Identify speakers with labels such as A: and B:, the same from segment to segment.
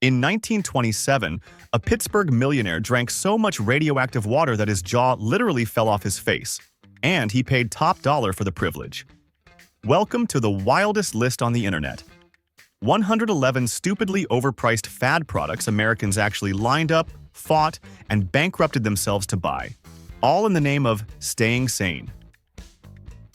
A: In 1927, a Pittsburgh millionaire drank so much radioactive water that his jaw literally fell off his face, and he paid top dollar for the privilege. Welcome to the wildest list on the internet. 111 stupidly overpriced fad products Americans actually lined up, fought, and bankrupted themselves to buy, all in the name of staying sane.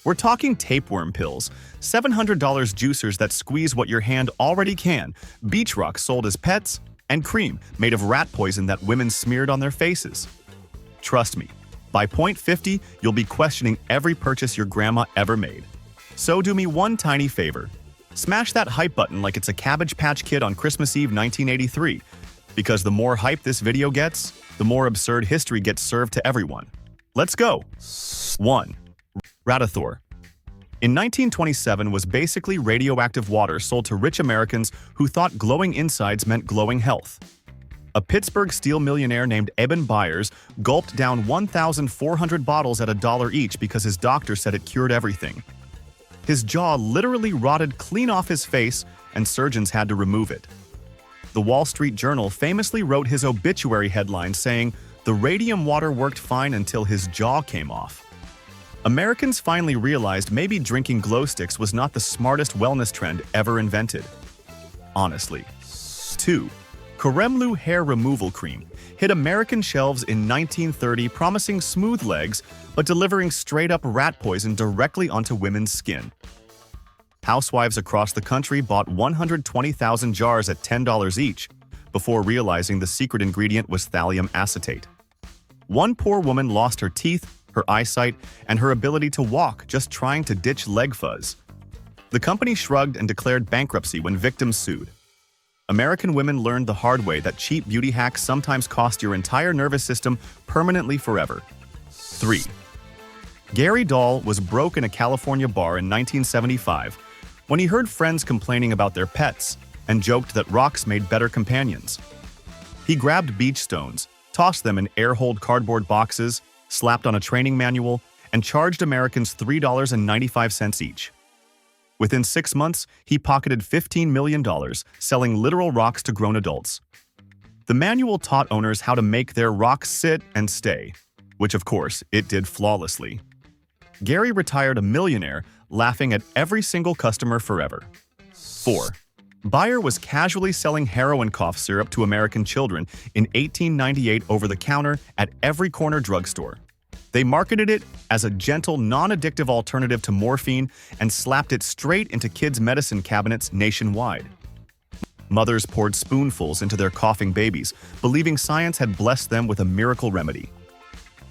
A: We're talking tapeworm pills, $700 juicers that squeeze what your hand already can, beach rock sold as pets, and cream made of rat poison that women smeared on their faces. Trust me, by point 50, you'll be questioning every purchase your grandma ever made. So do me one tiny favor. Smash that hype button like it's a Cabbage Patch Kid on Christmas Eve 1983, because the more hype this video gets, the more absurd history gets served to everyone. Let's go! 1. Radithor. In 1927 was basically radioactive water sold to rich Americans who thought glowing insides meant glowing health. A Pittsburgh steel millionaire named Eben Byers gulped down 1,400 bottles at $1 each because his doctor said it cured everything. His jaw literally rotted clean off his face, and surgeons had to remove it. The Wall Street Journal famously wrote his obituary headline saying, "The radium water worked fine until his jaw came off." Americans finally realized maybe drinking glow sticks was not the smartest wellness trend ever invented. Honestly. 2. Coremlu hair removal cream hit American shelves in 1930 promising smooth legs but delivering straight-up rat poison directly onto women's skin. Housewives across the country bought 120,000 jars at $10 each before realizing the secret ingredient was thallium acetate. One poor woman lost her teeth, her eyesight, and her ability to walk just trying to ditch leg fuzz. The company shrugged and declared bankruptcy when victims sued. American women learned the hard way that cheap beauty hacks sometimes cost your entire nervous system permanently forever. 3. Gary Dahl was broke in a California bar in 1975 when he heard friends complaining about their pets and joked that rocks made better companions. He grabbed beach stones, tossed them in air-hold cardboard boxes, slapped on a training manual, and charged Americans $3.95 each. Within 6 months, he pocketed $15 million, selling literal rocks to grown adults. The manual taught owners how to make their rocks sit and stay, which of course, it did flawlessly. Gary retired a millionaire, laughing at every single customer forever. 4. Bayer was casually selling heroin cough syrup to American children in 1898 over the counter at every corner drugstore. They marketed it as a gentle, non-addictive alternative to morphine and slapped it straight into kids' medicine cabinets nationwide. Mothers poured spoonfuls into their coughing babies, believing science had blessed them with a miracle remedy.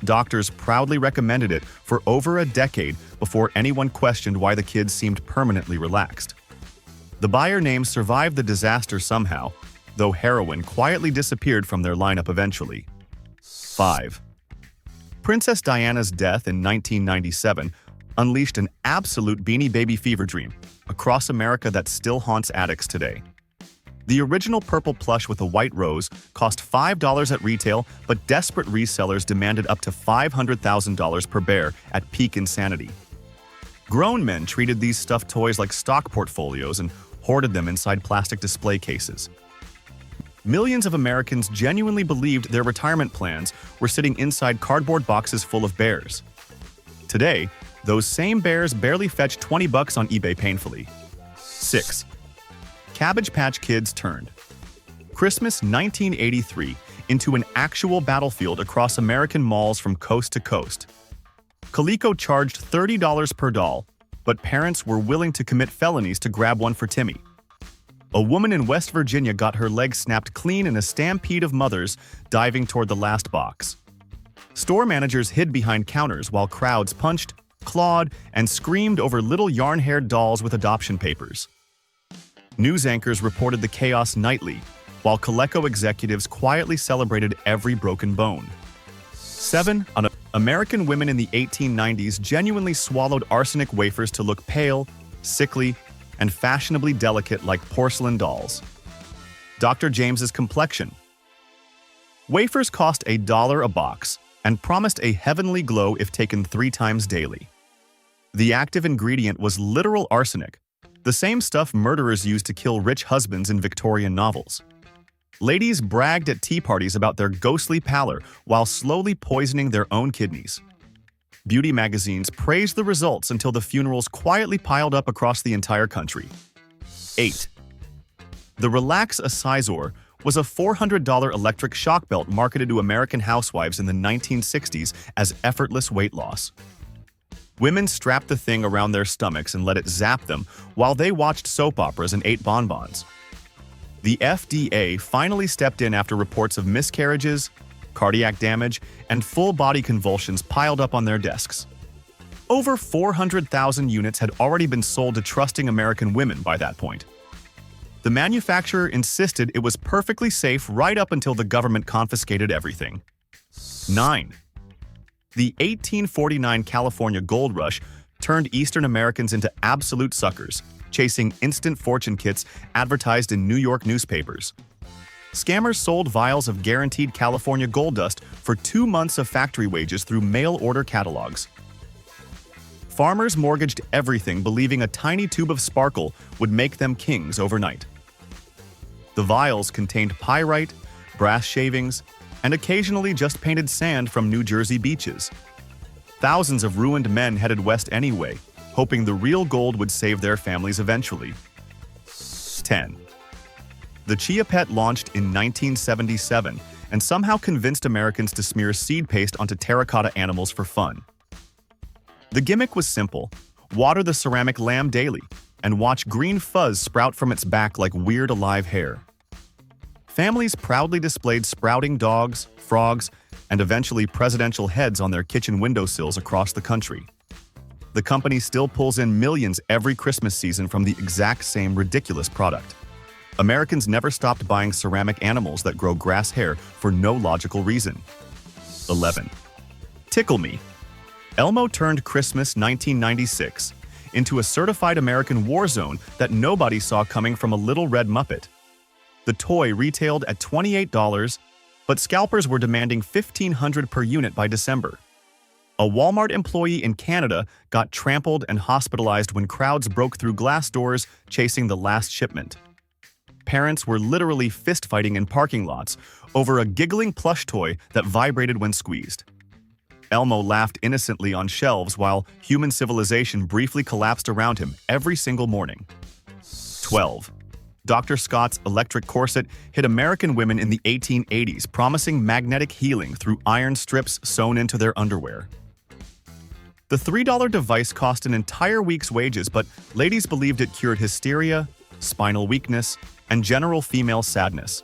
A: Doctors proudly recommended it for over a decade before anyone questioned why the kids seemed permanently relaxed. The Bayer name survived the disaster somehow, though heroin quietly disappeared from their lineup eventually. 5. Princess Diana's death in 1997 unleashed an absolute Beanie Baby fever dream across America that still haunts addicts today. The original purple plush with a white rose cost $5 at retail, but desperate resellers demanded up to $500,000 per bear at peak insanity. Grown men treated these stuffed toys like stock portfolios and hoarded them inside plastic display cases. Millions of Americans genuinely believed their retirement plans were sitting inside cardboard boxes full of bears. Today, those same bears barely fetch $20 on eBay painfully. 6. Cabbage Patch Kids turned Christmas 1983 into an actual battlefield across American malls from coast to coast. Coleco charged $30 per doll, but parents were willing to commit felonies to grab one for Timmy. A woman in West Virginia got her leg snapped clean in a stampede of mothers diving toward the last box. Store managers hid behind counters while crowds punched, clawed, and screamed over little yarn-haired dolls with adoption papers. News anchors reported the chaos nightly, while Coleco executives quietly celebrated every broken bone. 7. American women in the 1890s genuinely swallowed arsenic wafers to look pale, sickly, and fashionably delicate like porcelain dolls. Dr. James's complexion. Wafers cost $1 a box and promised a heavenly glow if taken 3 times daily. The active ingredient was literal arsenic, the same stuff murderers used to kill rich husbands in Victorian novels. Ladies bragged at tea parties about their ghostly pallor while slowly poisoning their own kidneys. Beauty magazines praised the results until the funerals quietly piled up across the entire country. 8. The Relax Acisor was a $400 electric shock belt marketed to American housewives in the 1960s as effortless weight loss. Women strapped the thing around their stomachs and let it zap them while they watched soap operas and ate bonbons. The FDA finally stepped in after reports of miscarriages, cardiac damage, and full-body convulsions piled up on their desks. Over 400,000 units had already been sold to trusting American women by that point. The manufacturer insisted it was perfectly safe right up until the government confiscated everything. 9. The 1849 California gold rush turned Eastern Americans into absolute suckers, chasing instant fortune kits advertised in New York newspapers. Scammers sold vials of guaranteed California gold dust for 2 months of factory wages through mail-order catalogs. Farmers mortgaged everything, believing a tiny tube of sparkle would make them kings overnight. The vials contained pyrite, brass shavings, and occasionally just painted sand from New Jersey beaches. Thousands of ruined men headed west anyway, hoping the real gold would save their families eventually. 10. The Chia Pet launched in 1977 and somehow convinced Americans to smear seed paste onto terracotta animals for fun. The gimmick was simple: water the ceramic lamb daily and watch green fuzz sprout from its back like weird alive hair. Families proudly displayed sprouting dogs, frogs, and eventually presidential heads on their kitchen windowsills across the country. The company still pulls in millions every Christmas season from the exact same ridiculous product. Americans never stopped buying ceramic animals that grow grass hair for no logical reason. 11. Tickle Me. Elmo turned Christmas 1996 into a certified American war zone that nobody saw coming from a little red Muppet. The toy retailed at $28, but scalpers were demanding $1,500 per unit by December. A Walmart employee in Canada got trampled and hospitalized when crowds broke through glass doors chasing the last shipment. Parents were literally fist-fighting in parking lots over a giggling plush toy that vibrated when squeezed. Elmo laughed innocently on shelves while human civilization briefly collapsed around him every single morning. 12. Dr. Scott's electric corset hit American women in the 1880s, promising magnetic healing through iron strips sewn into their underwear. The $3 device cost an entire week's wages, but ladies believed it cured hysteria, spinal weakness, and general female sadness.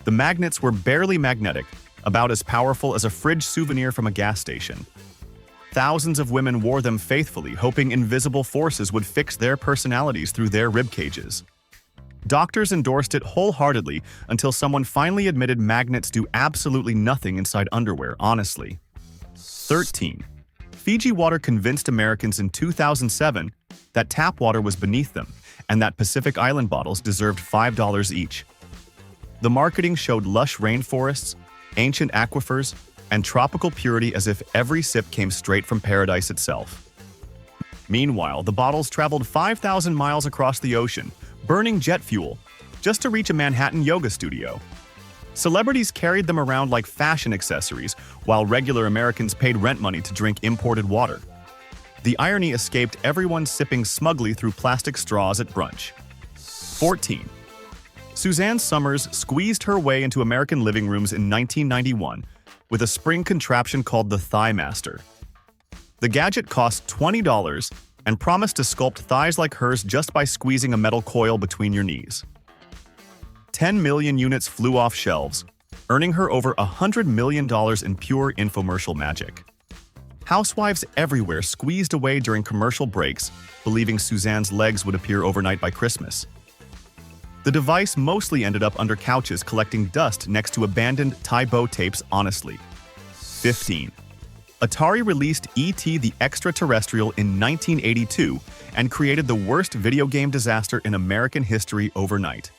A: The magnets were barely magnetic, about as powerful as a fridge souvenir from a gas station. Thousands of women wore them faithfully, hoping invisible forces would fix their personalities through their rib cages. Doctors endorsed it wholeheartedly until someone finally admitted magnets do absolutely nothing inside underwear, honestly. 13. Fiji Water convinced Americans in 2007 that tap water was beneath them and that Pacific Island bottles deserved $5 each. The marketing showed lush rainforests, ancient aquifers, and tropical purity as if every sip came straight from paradise itself. Meanwhile, the bottles traveled 5,000 miles across the ocean, burning jet fuel, just to reach a Manhattan yoga studio. Celebrities carried them around like fashion accessories, while regular Americans paid rent money to drink imported water. The irony escaped everyone sipping smugly through plastic straws at brunch. 14. Suzanne Summers squeezed her way into American living rooms in 1991 with a spring contraption called the Thigh Master. The gadget cost $20 and promised to sculpt thighs like hers just by squeezing a metal coil between your knees. 10 million units flew off shelves, earning her over $100 million in pure infomercial magic. Housewives everywhere squeezed away during commercial breaks, believing Suzanne's legs would appear overnight by Christmas. The device mostly ended up under couches collecting dust next to abandoned tie bow tapes, honestly. 15. Atari released E.T. the Extraterrestrial in 1982 and created the worst video game disaster in American history overnight.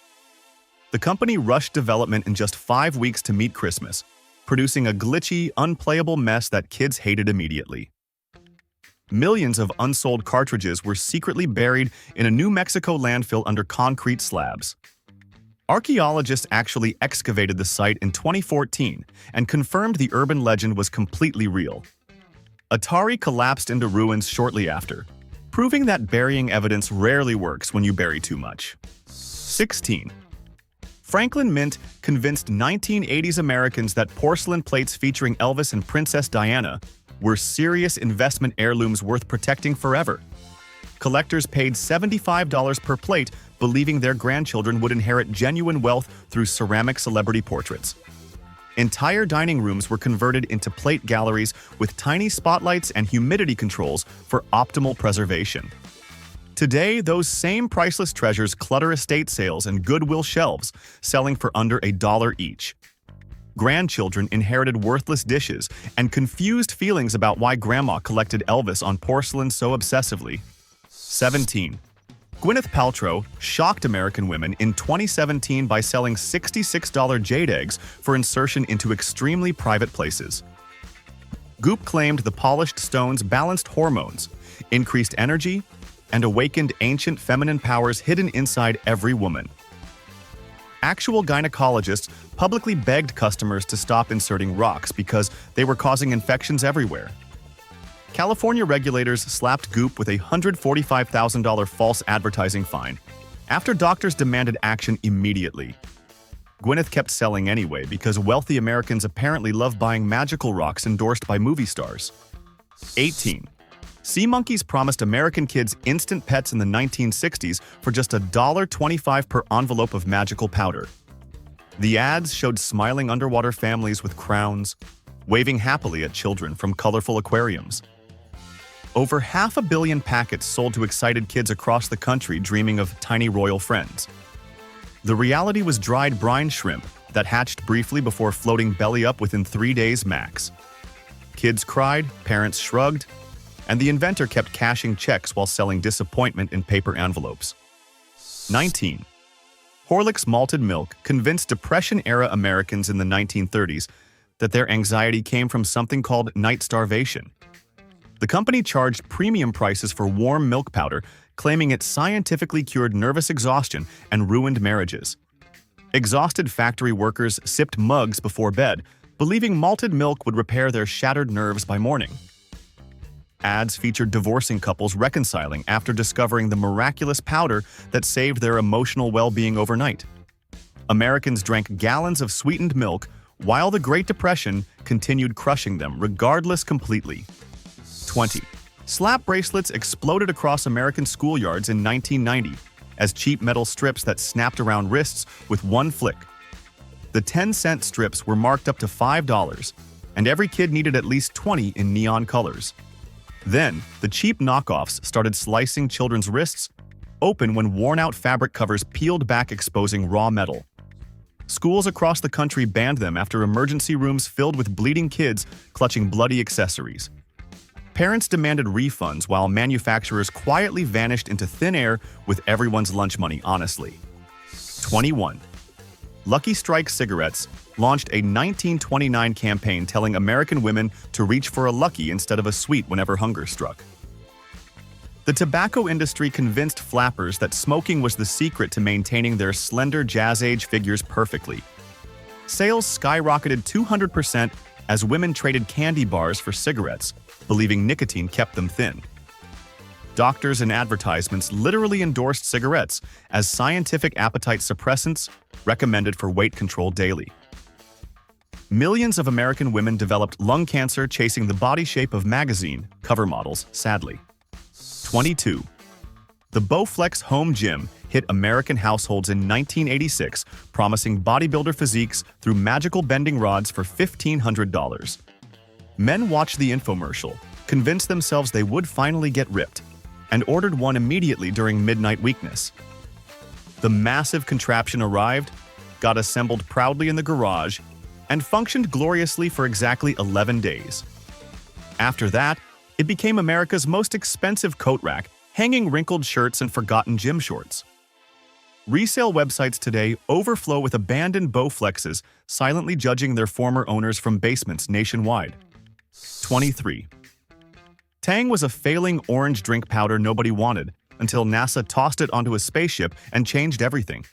A: The company rushed development in just 5 weeks to meet Christmas, producing a glitchy, unplayable mess that kids hated immediately. Millions of unsold cartridges were secretly buried in a New Mexico landfill under concrete slabs. Archaeologists actually excavated the site in 2014 and confirmed the urban legend was completely real. Atari collapsed into ruins shortly after, proving that burying evidence rarely works when you bury too much. 16. Franklin Mint convinced 1980s Americans that porcelain plates featuring Elvis and Princess Diana were serious investment heirlooms worth protecting forever. Collectors paid $75 per plate, believing their grandchildren would inherit genuine wealth through ceramic celebrity portraits. Entire dining rooms were converted into plate galleries with tiny spotlights and humidity controls for optimal preservation. Today, those same priceless treasures clutter estate sales and Goodwill shelves, selling for under $1 each. Grandchildren inherited worthless dishes and confused feelings about why Grandma collected Elvis on porcelain so obsessively. 17. Gwyneth Paltrow shocked American women in 2017 by selling $66 jade eggs for insertion into extremely private places. Goop claimed the polished stones balanced hormones, increased energy, and awakened ancient feminine powers hidden inside every woman. Actual gynecologists publicly begged customers to stop inserting rocks because they were causing infections everywhere. California regulators slapped Goop with a $145,000 false advertising fine after doctors demanded action immediately. Gwyneth kept selling anyway because wealthy Americans apparently love buying magical rocks endorsed by movie stars. 18. Sea monkeys promised American kids instant pets in the 1960s for just $1.25 per envelope of magical powder. The ads showed smiling underwater families with crowns, waving happily at children from colorful aquariums. Over 500 million packets sold to excited kids across the country dreaming of tiny royal friends. The reality was dried brine shrimp that hatched briefly before floating belly up within 3 days max. Kids cried, parents shrugged, and the inventor kept cashing checks while selling disappointment in paper envelopes. 19. Horlicks malted milk convinced Depression-era Americans in the 1930s that their anxiety came from something called night starvation. The company charged premium prices for warm milk powder, claiming it scientifically cured nervous exhaustion and ruined marriages. Exhausted factory workers sipped mugs before bed, believing malted milk would repair their shattered nerves by morning. Ads featured divorcing couples reconciling after discovering the miraculous powder that saved their emotional well-being overnight. Americans drank gallons of sweetened milk while the Great Depression continued crushing them regardless completely. 20. Slap bracelets exploded across American schoolyards in 1990 as cheap metal strips that snapped around wrists with one flick. The 10-cent strips were marked up to $5, and every kid needed at least 20 in neon colors. Then, the cheap knockoffs started slicing children's wrists open when worn-out fabric covers peeled back, exposing raw metal. Schools across the country banned them after emergency rooms filled with bleeding kids clutching bloody accessories. Parents demanded refunds while manufacturers quietly vanished into thin air with everyone's lunch money, honestly. 21. Lucky Strike cigarettes launched a 1929 campaign telling American women to reach for a Lucky instead of a sweet whenever hunger struck. The tobacco industry convinced flappers that smoking was the secret to maintaining their slender jazz-age figures perfectly. Sales skyrocketed 200% as women traded candy bars for cigarettes, believing nicotine kept them thin. Doctors and advertisements literally endorsed cigarettes as scientific appetite suppressants recommended for weight control daily. Millions of American women developed lung cancer chasing the body shape of magazine cover models, sadly. 22. The Bowflex home gym hit American households in 1986, promising bodybuilder physiques through magical bending rods for $1,500. Men watched the infomercial, convinced themselves they would finally get ripped, and ordered one immediately during midnight weakness. The massive contraption arrived, got assembled proudly in the garage, and functioned gloriously for exactly 11 days. After that, it became America's most expensive coat rack, hanging wrinkled shirts and forgotten gym shorts. Resale websites today overflow with abandoned Bowflexes, silently judging their former owners from basements nationwide. 23. Tang was a failing orange drink powder nobody wanted until NASA tossed it onto a spaceship and changed everything.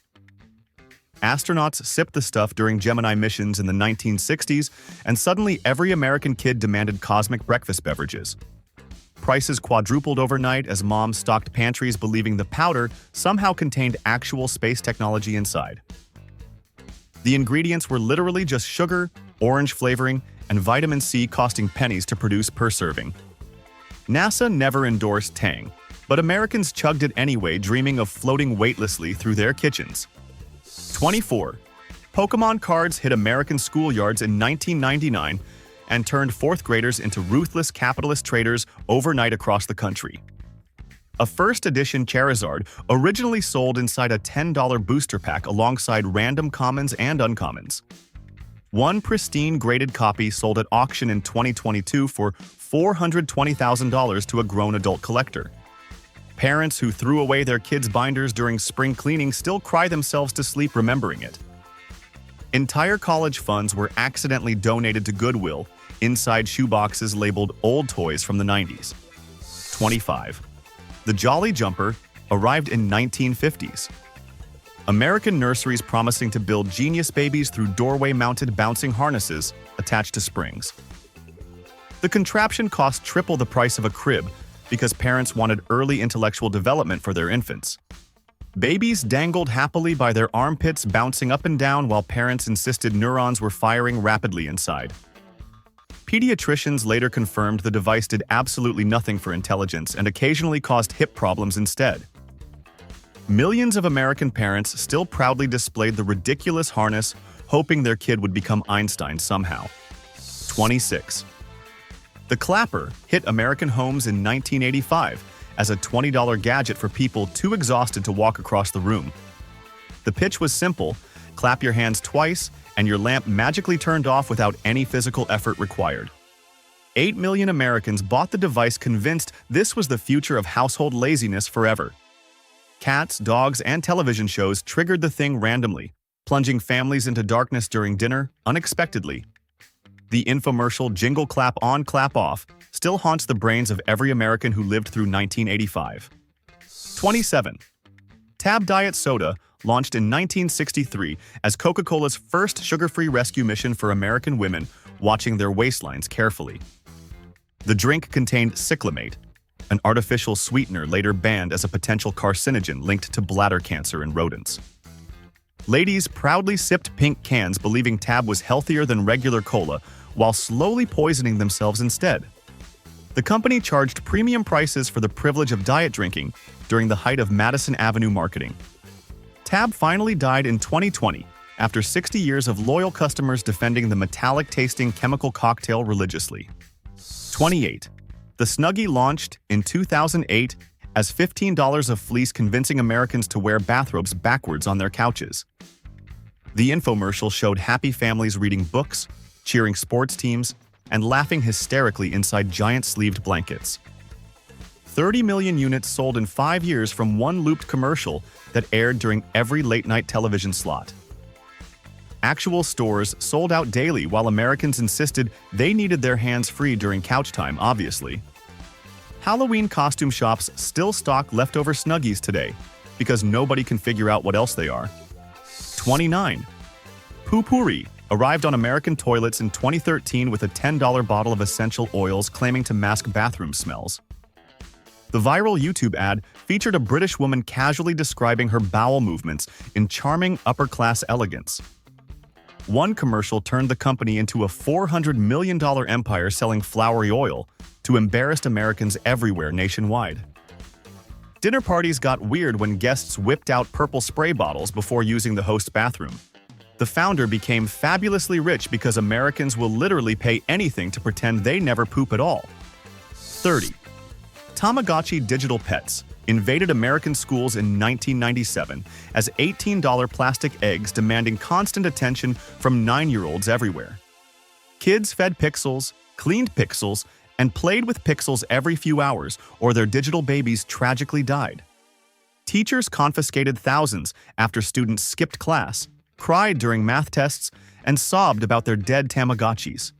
A: Astronauts sipped the stuff during Gemini missions in the 1960s, and suddenly every American kid demanded cosmic breakfast beverages. Prices quadrupled overnight as moms stocked pantries believing the powder somehow contained actual space technology inside. The ingredients were literally just sugar, orange flavoring, and vitamin C costing pennies to produce per serving. NASA never endorsed Tang, but Americans chugged it anyway, dreaming of floating weightlessly through their kitchens. 24. Pokemon cards hit American schoolyards in 1999 and turned fourth graders into ruthless capitalist traders overnight across the country. A first edition Charizard originally sold inside a $10 booster pack alongside random commons and uncommons. One pristine graded copy sold at auction in 2022 for $420,000 to a grown adult collector. Parents who threw away their kids' binders during spring cleaning still cry themselves to sleep remembering it. Entire college funds were accidentally donated to Goodwill inside shoeboxes labeled old toys from the 90s. 25. The Jolly Jumper arrived in 1950s. American nurseries promising to build genius babies through doorway-mounted bouncing harnesses attached to springs. The contraption cost triple the price of a crib because parents wanted early intellectual development for their infants. Babies dangled happily by their armpits, bouncing up and down while parents insisted neurons were firing rapidly inside. Pediatricians later confirmed the device did absolutely nothing for intelligence and occasionally caused hip problems instead. Millions of American parents still proudly displayed the ridiculous harness, hoping their kid would become Einstein somehow. 26. The clapper hit American homes in 1985 as a $20 gadget for people too exhausted to walk across the room. The pitch was simple: clap your hands twice, and your lamp magically turned off without any physical effort required. 8 million Americans bought the device convinced this was the future of household laziness forever. Cats, dogs, and television shows triggered the thing randomly, plunging families into darkness during dinner unexpectedly. The infomercial jingle clap on, clap off still haunts the brains of every American who lived through 1985. 27. Tab Diet Soda launched in 1963 as Coca-Cola's first sugar-free rescue mission for American women watching their waistlines carefully. The drink contained cyclamate, an artificial sweetener later banned as a potential carcinogen linked to bladder cancer in rodents. Ladies proudly sipped pink cans believing Tab was healthier than regular cola while slowly poisoning themselves instead. The company charged premium prices for the privilege of diet drinking during the height of Madison Avenue marketing. Tab finally died in 2020 after 60 years of loyal customers defending the metallic-tasting chemical cocktail religiously. 28. The Snuggie launched in 2008 as $15 of fleece, convincing Americans to wear bathrobes backwards on their couches. The infomercial showed happy families reading books, cheering sports teams, and laughing hysterically inside giant-sleeved blankets. 30 million units sold in 5 years from one looped commercial that aired during every late-night television slot. Actual stores sold out daily while Americans insisted they needed their hands free during couch time, obviously. Halloween costume shops still stock leftover Snuggies today because nobody can figure out what else they are. 29. Poo-Pourri arrived on American toilets in 2013 with a $10 bottle of essential oils claiming to mask bathroom smells. The viral YouTube ad featured a British woman casually describing her bowel movements in charming upper-class elegance. One commercial turned the company into a $400 million empire selling flowery oil to embarrassed Americans everywhere nationwide. Dinner parties got weird when guests whipped out purple spray bottles before using the host's bathroom. The founder became fabulously rich because Americans will literally pay anything to pretend they never poop at all. 30. Tamagotchi digital pets invaded American schools in 1997 as $18 plastic eggs demanding constant attention from 9-year-olds everywhere. Kids fed pixels, cleaned pixels, and played with pixels every few hours, or their digital babies tragically died. Teachers confiscated thousands after students skipped class, cried during math tests, and sobbed about their dead Tamagotchis.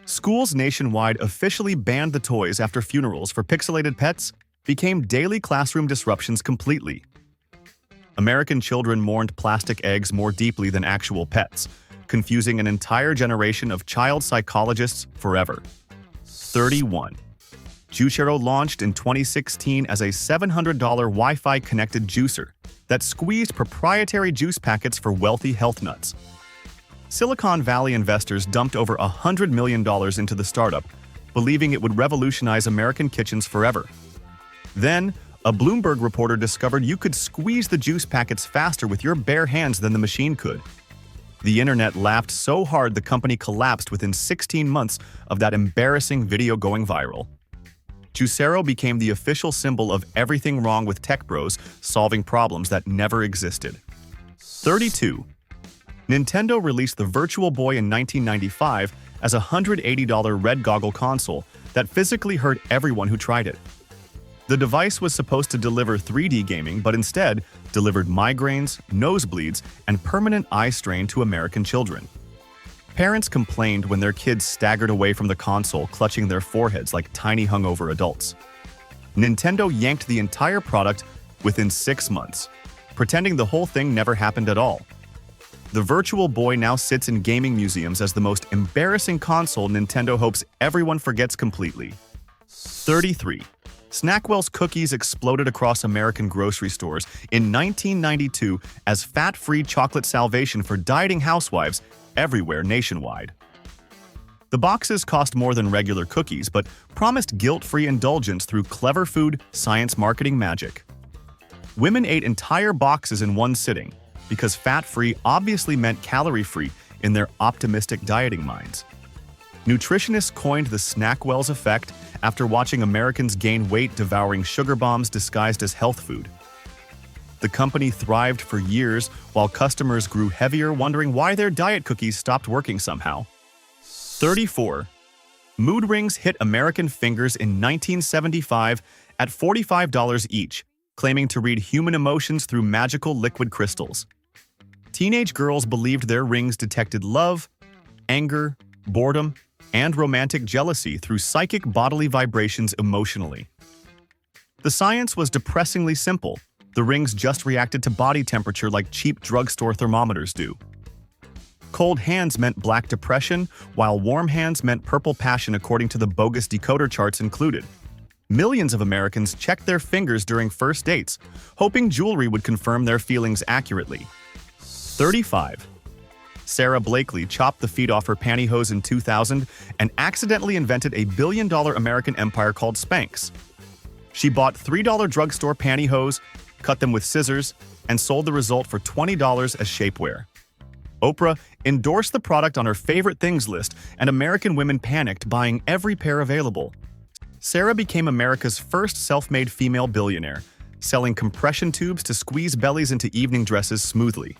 A: Schools nationwide officially banned the toys after funerals for pixelated pets became daily classroom disruptions completely. American children mourned plastic eggs more deeply than actual pets, confusing an entire generation of child psychologists forever. 31. Juicero launched in 2016 as a $700 Wi-Fi connected juicer that squeezed proprietary juice packets for wealthy health nuts. Silicon Valley investors dumped over $100 million into the startup, believing it would revolutionize American kitchens forever. Then, a Bloomberg reporter discovered you could squeeze the juice packets faster with your bare hands than the machine could. The internet laughed so hard the company collapsed within 16 months of that embarrassing video going viral. Juicero became the official symbol of everything wrong with tech bros solving problems that never existed. 32. Nintendo released the Virtual Boy in 1995 as a $180 red goggle console that physically hurt everyone who tried it. The device was supposed to deliver 3D gaming, but instead delivered migraines, nosebleeds, and permanent eye strain to American children. Parents complained when their kids staggered away from the console, clutching their foreheads like tiny hungover adults. Nintendo yanked the entire product within 6 months, pretending the whole thing never happened at all. The Virtual Boy now sits in gaming museums as the most embarrassing console Nintendo hopes everyone forgets completely. 33. Snackwell's cookies exploded across American grocery stores in 1992 as fat-free chocolate salvation for dieting housewives everywhere nationwide. The boxes cost more than regular cookies, but promised guilt-free indulgence through clever food science marketing magic. Women ate entire boxes in one sitting, because fat-free obviously meant calorie-free in their optimistic dieting minds. Nutritionists coined the Snackwell's effect after watching Americans gain weight devouring sugar bombs disguised as health food. The company thrived for years while customers grew heavier, wondering why their diet cookies stopped working somehow. 34. Mood rings hit American fingers in 1975 at $45 each, claiming to read human emotions through magical liquid crystals. Teenage girls believed their rings detected love, anger, boredom, and romantic jealousy through psychic bodily vibrations emotionally. The science was depressingly simple. The rings just reacted to body temperature like cheap drugstore thermometers do. Cold hands meant black depression, while warm hands meant purple passion according to the bogus decoder charts included. Millions of Americans checked their fingers during first dates, hoping jewelry would confirm their feelings accurately. 35. Sarah Blakely chopped the feet off her pantyhose in 2000 and accidentally invented a billion-dollar American empire called Spanx. She bought $3 drugstore pantyhose, cut them with scissors, and sold the result for $20 as shapewear. Oprah endorsed the product on her favorite things list, and American women panicked, buying every pair available. Sarah became America's first self-made female billionaire, selling compression tubes to squeeze bellies into evening dresses smoothly.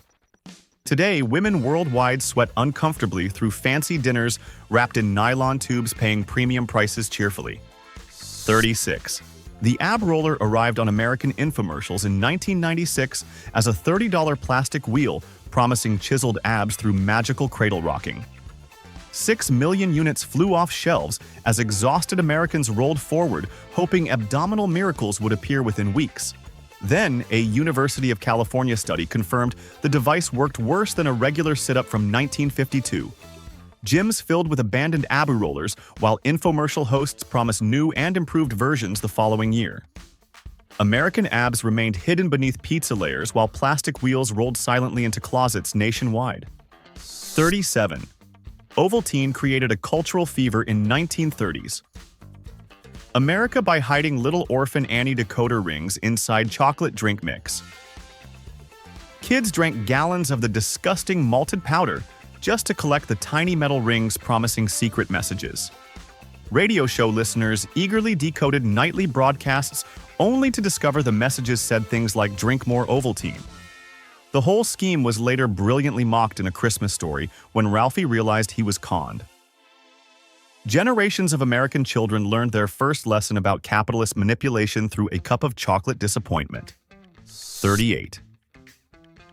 A: Today, women worldwide sweat uncomfortably through fancy dinners wrapped in nylon tubes, paying premium prices cheerfully. 36. The ab roller arrived on American infomercials in 1996 as a $30 plastic wheel promising chiseled abs through magical cradle rocking. 6 million units flew off shelves as exhausted Americans rolled forward, hoping abdominal miracles would appear within weeks. Then, a University of California study confirmed the device worked worse than a regular sit-up from 1952. Gyms filled with abandoned ab rollers, while infomercial hosts promised new and improved versions the following year. American abs remained hidden beneath pizza layers while plastic wheels rolled silently into closets nationwide. 37. Ovaltine created a cultural fever in 1930s. America by hiding little orphan Annie decoder rings inside chocolate drink mix. Kids drank gallons of the disgusting malted powder just to collect the tiny metal rings promising secret messages. Radio show listeners eagerly decoded nightly broadcasts only to discover the messages said things like "drink more Ovaltine." The whole scheme was later brilliantly mocked in A Christmas Story when Ralphie realized he was conned. Generations of American children learned their first lesson about capitalist manipulation through a cup of chocolate disappointment. 38.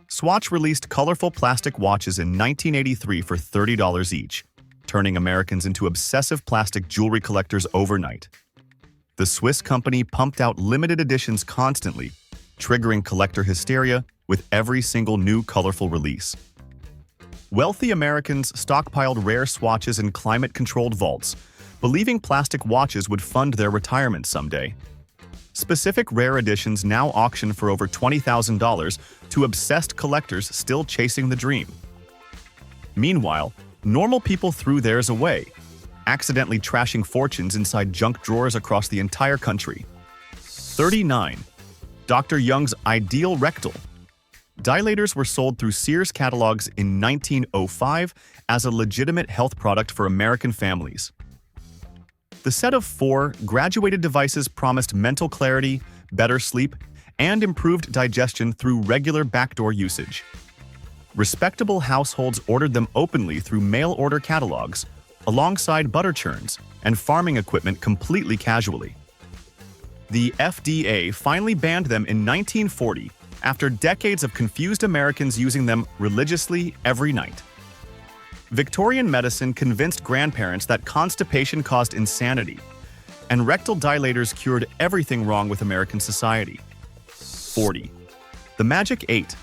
A: Swatch released colorful plastic watches in 1983 for $30 each, turning Americans into obsessive plastic jewelry collectors overnight. The Swiss company pumped out limited editions constantly, triggering collector hysteria with every single new colorful release. Wealthy Americans stockpiled rare swatches in climate-controlled vaults, believing plastic watches would fund their retirement someday. Specific rare editions now auction for over $20,000 to obsessed collectors still chasing the dream. Meanwhile, normal people threw theirs away, accidentally trashing fortunes inside junk drawers across the entire country. 39. Dr. Young's Ideal Rectal. Dilators were sold through Sears catalogs in 1905 as a legitimate health product for American families. The set of 4 graduated devices promised mental clarity, better sleep, and improved digestion through regular backdoor usage. Respectable households ordered them openly through mail-order catalogs, alongside butter churns and farming equipment completely casually. The FDA finally banned them in 1940 after decades of confused Americans using them religiously every night. Victorian medicine convinced grandparents that constipation caused insanity, and rectal dilators cured everything wrong with American society. 40. The Magic 8.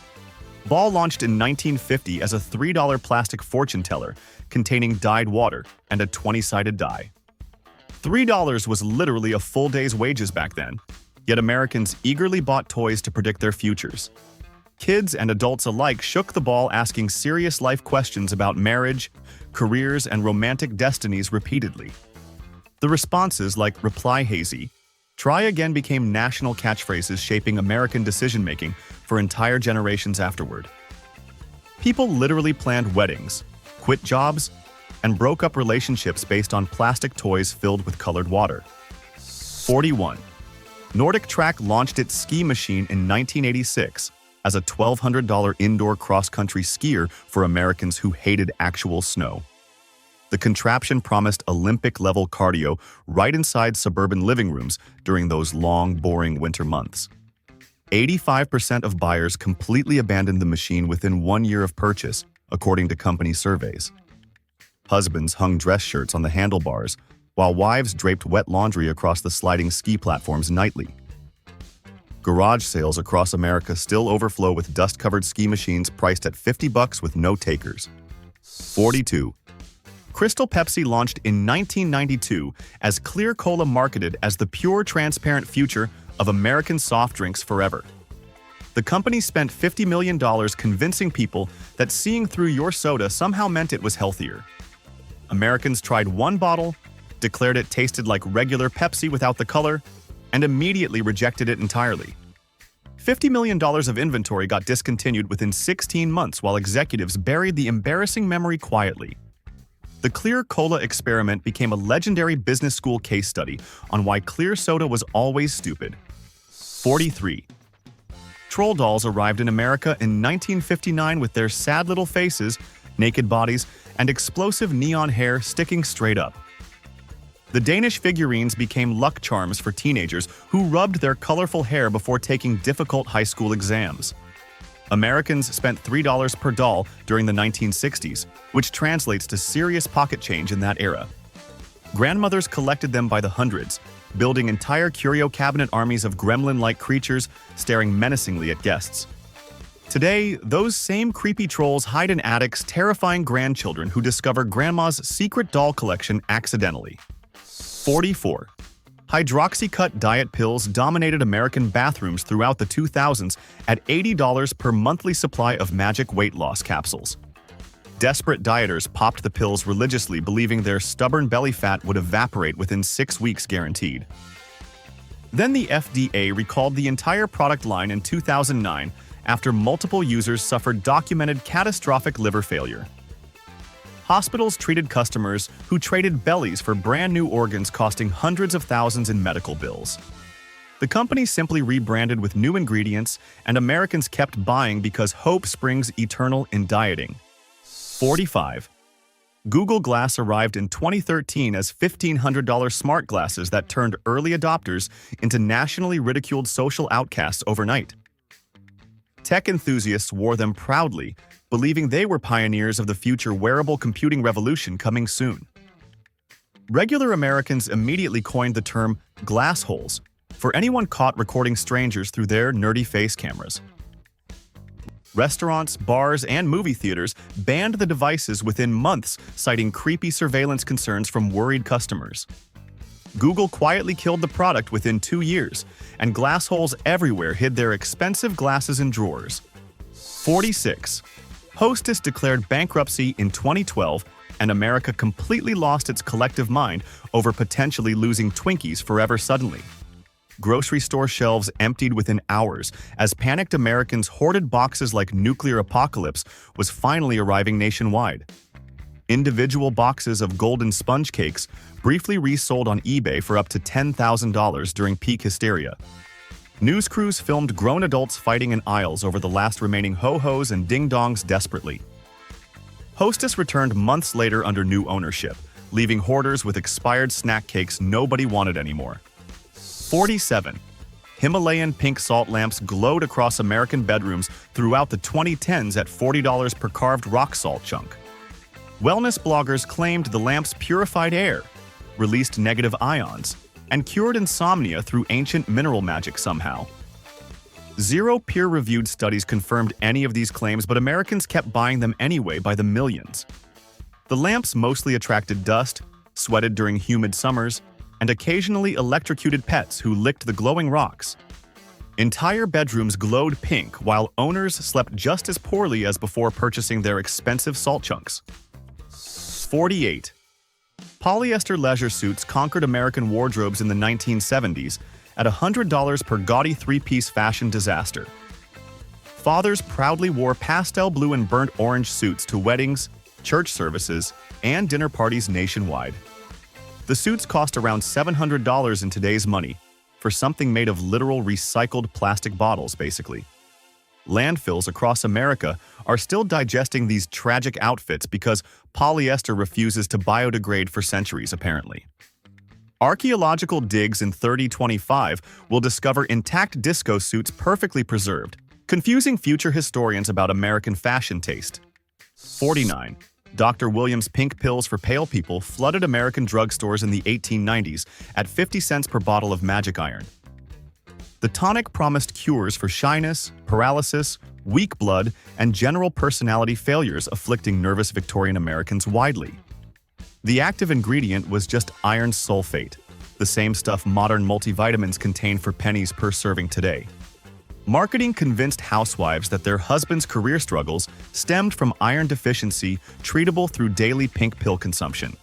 A: Ball launched in 1950 as a $3 plastic fortune teller containing dyed water and a 20-sided die. $3 was literally a full day's wages back then, yet Americans eagerly bought toys to predict their futures. Kids and adults alike shook the ball asking serious life questions about marriage, careers, and romantic destinies repeatedly. The responses like "Reply Hazy," "Try Again" became national catchphrases shaping American decision-making for entire generations afterward. People literally planned weddings, quit jobs, and broke up relationships based on plastic toys filled with colored water. 41. Nordic Track launched its ski machine in 1986 as a $1,200 indoor cross-country skier for Americans who hated actual snow. The contraption promised Olympic-level cardio right inside suburban living rooms during those long, boring winter months. 85% of buyers completely abandoned the machine within 1 year of purchase, according to company surveys. Husbands hung dress shirts on the handlebars, while wives draped wet laundry across the sliding ski platforms nightly. Garage sales across America still overflow with dust-covered ski machines priced at $50 with no takers. 42. Crystal Pepsi launched in 1992 as Clear Cola, marketed as the pure, transparent future of American soft drinks forever. The company spent $50 million convincing people that seeing through your soda somehow meant it was healthier. Americans tried one bottle, declared it tasted like regular Pepsi without the color, and immediately rejected it entirely. $50 million of inventory got discontinued within 16 months while executives buried the embarrassing memory quietly. The Clear Cola experiment became a legendary business school case study on why clear soda was always stupid. 43. Troll dolls arrived in America in 1959 with their sad little faces, naked bodies, and explosive neon hair sticking straight up. The Danish figurines became luck charms for teenagers who rubbed their colorful hair before taking difficult high school exams. Americans spent $3 per doll during the 1960s, which translates to serious pocket change in that era. Grandmothers collected them by the hundreds, building entire curio cabinet armies of gremlin-like creatures staring menacingly at guests. Today, those same creepy trolls hide in attics, terrifying grandchildren who discover grandma's secret doll collection accidentally. 44. Hydroxycut diet pills dominated American bathrooms throughout the 2000s at $80 per monthly supply of magic weight loss capsules. Desperate dieters popped the pills religiously, believing their stubborn belly fat would evaporate within 6 weeks guaranteed. Then the FDA recalled the entire product line in 2009 after multiple users suffered documented catastrophic liver failure. Hospitals treated customers who traded bellies for brand new organs, costing hundreds of thousands in medical bills. The company simply rebranded with new ingredients, and Americans kept buying because hope springs eternal in dieting. 45. Google Glass arrived in 2013 as $1,500 smart glasses that turned early adopters into nationally ridiculed social outcasts overnight. Tech enthusiasts wore them proudly, believing they were pioneers of the future wearable computing revolution coming soon. Regular Americans immediately coined the term glass holes for anyone caught recording strangers through their nerdy face cameras. Restaurants, bars, and movie theaters banned the devices within months, citing creepy surveillance concerns from worried customers. Google quietly killed the product within 2 years, and glass holes everywhere hid their expensive glasses in drawers. 46. Hostess declared bankruptcy in 2012, and America completely lost its collective mind over potentially losing Twinkies forever suddenly. Grocery store shelves emptied within hours as panicked Americans hoarded boxes like nuclear apocalypse was finally arriving nationwide. Individual boxes of golden sponge cakes briefly resold on eBay for up to $10,000 during peak hysteria. News crews filmed grown adults fighting in aisles over the last remaining ho-hos and ding-dongs desperately. Hostess returned months later under new ownership, leaving hoarders with expired snack cakes nobody wanted anymore. 47. Himalayan pink salt lamps glowed across American bedrooms throughout the 2010s at $40 per carved rock salt chunk. Wellness bloggers claimed the lamps purified air, released negative ions, and cured insomnia through ancient mineral magic somehow. Zero peer-reviewed studies confirmed any of these claims, but Americans kept buying them anyway by the millions. The lamps mostly attracted dust, sweated during humid summers, and occasionally electrocuted pets who licked the glowing rocks. Entire bedrooms glowed pink while owners slept just as poorly as before purchasing their expensive salt chunks. 48. Polyester leisure suits conquered American wardrobes in the 1970s at $100 per gaudy three-piece fashion disaster. Fathers proudly wore pastel blue and burnt orange suits to weddings, church services, and dinner parties nationwide. The suits cost around $700 in today's money, for something made of literal recycled plastic bottles, basically. Landfills across America are still digesting these tragic outfits because polyester refuses to biodegrade for centuries, apparently. Archaeological digs in 3025 will discover intact disco suits perfectly preserved, confusing future historians about American fashion taste. 49. Dr. Williams' pink pills for pale people flooded American drugstores in the 1890s at 50 cents per bottle of magic iron. The tonic promised cures for shyness, paralysis, weak blood, and general personality failures afflicting nervous Victorian Americans widely. The active ingredient was just iron sulfate, the same stuff modern multivitamins contain for pennies per serving today. Marketing convinced housewives that their husbands' career struggles stemmed from iron deficiency treatable through daily pink pill consumption.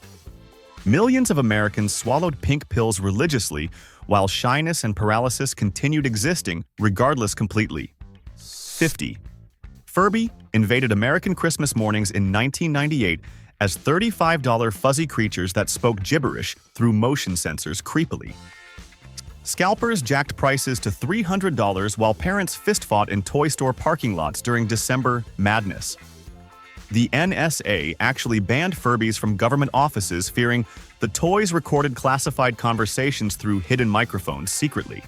A: Millions of Americans swallowed pink pills religiously while shyness and paralysis continued existing regardless completely. 50. Furby invaded American Christmas mornings in 1998 as $35 fuzzy creatures that spoke gibberish through motion sensors creepily. Scalpers jacked prices to $300 while parents fist-fought in toy store parking lots during December madness. The NSA actually banned Furbies from government offices, fearing the toys recorded classified conversations through hidden microphones secretly.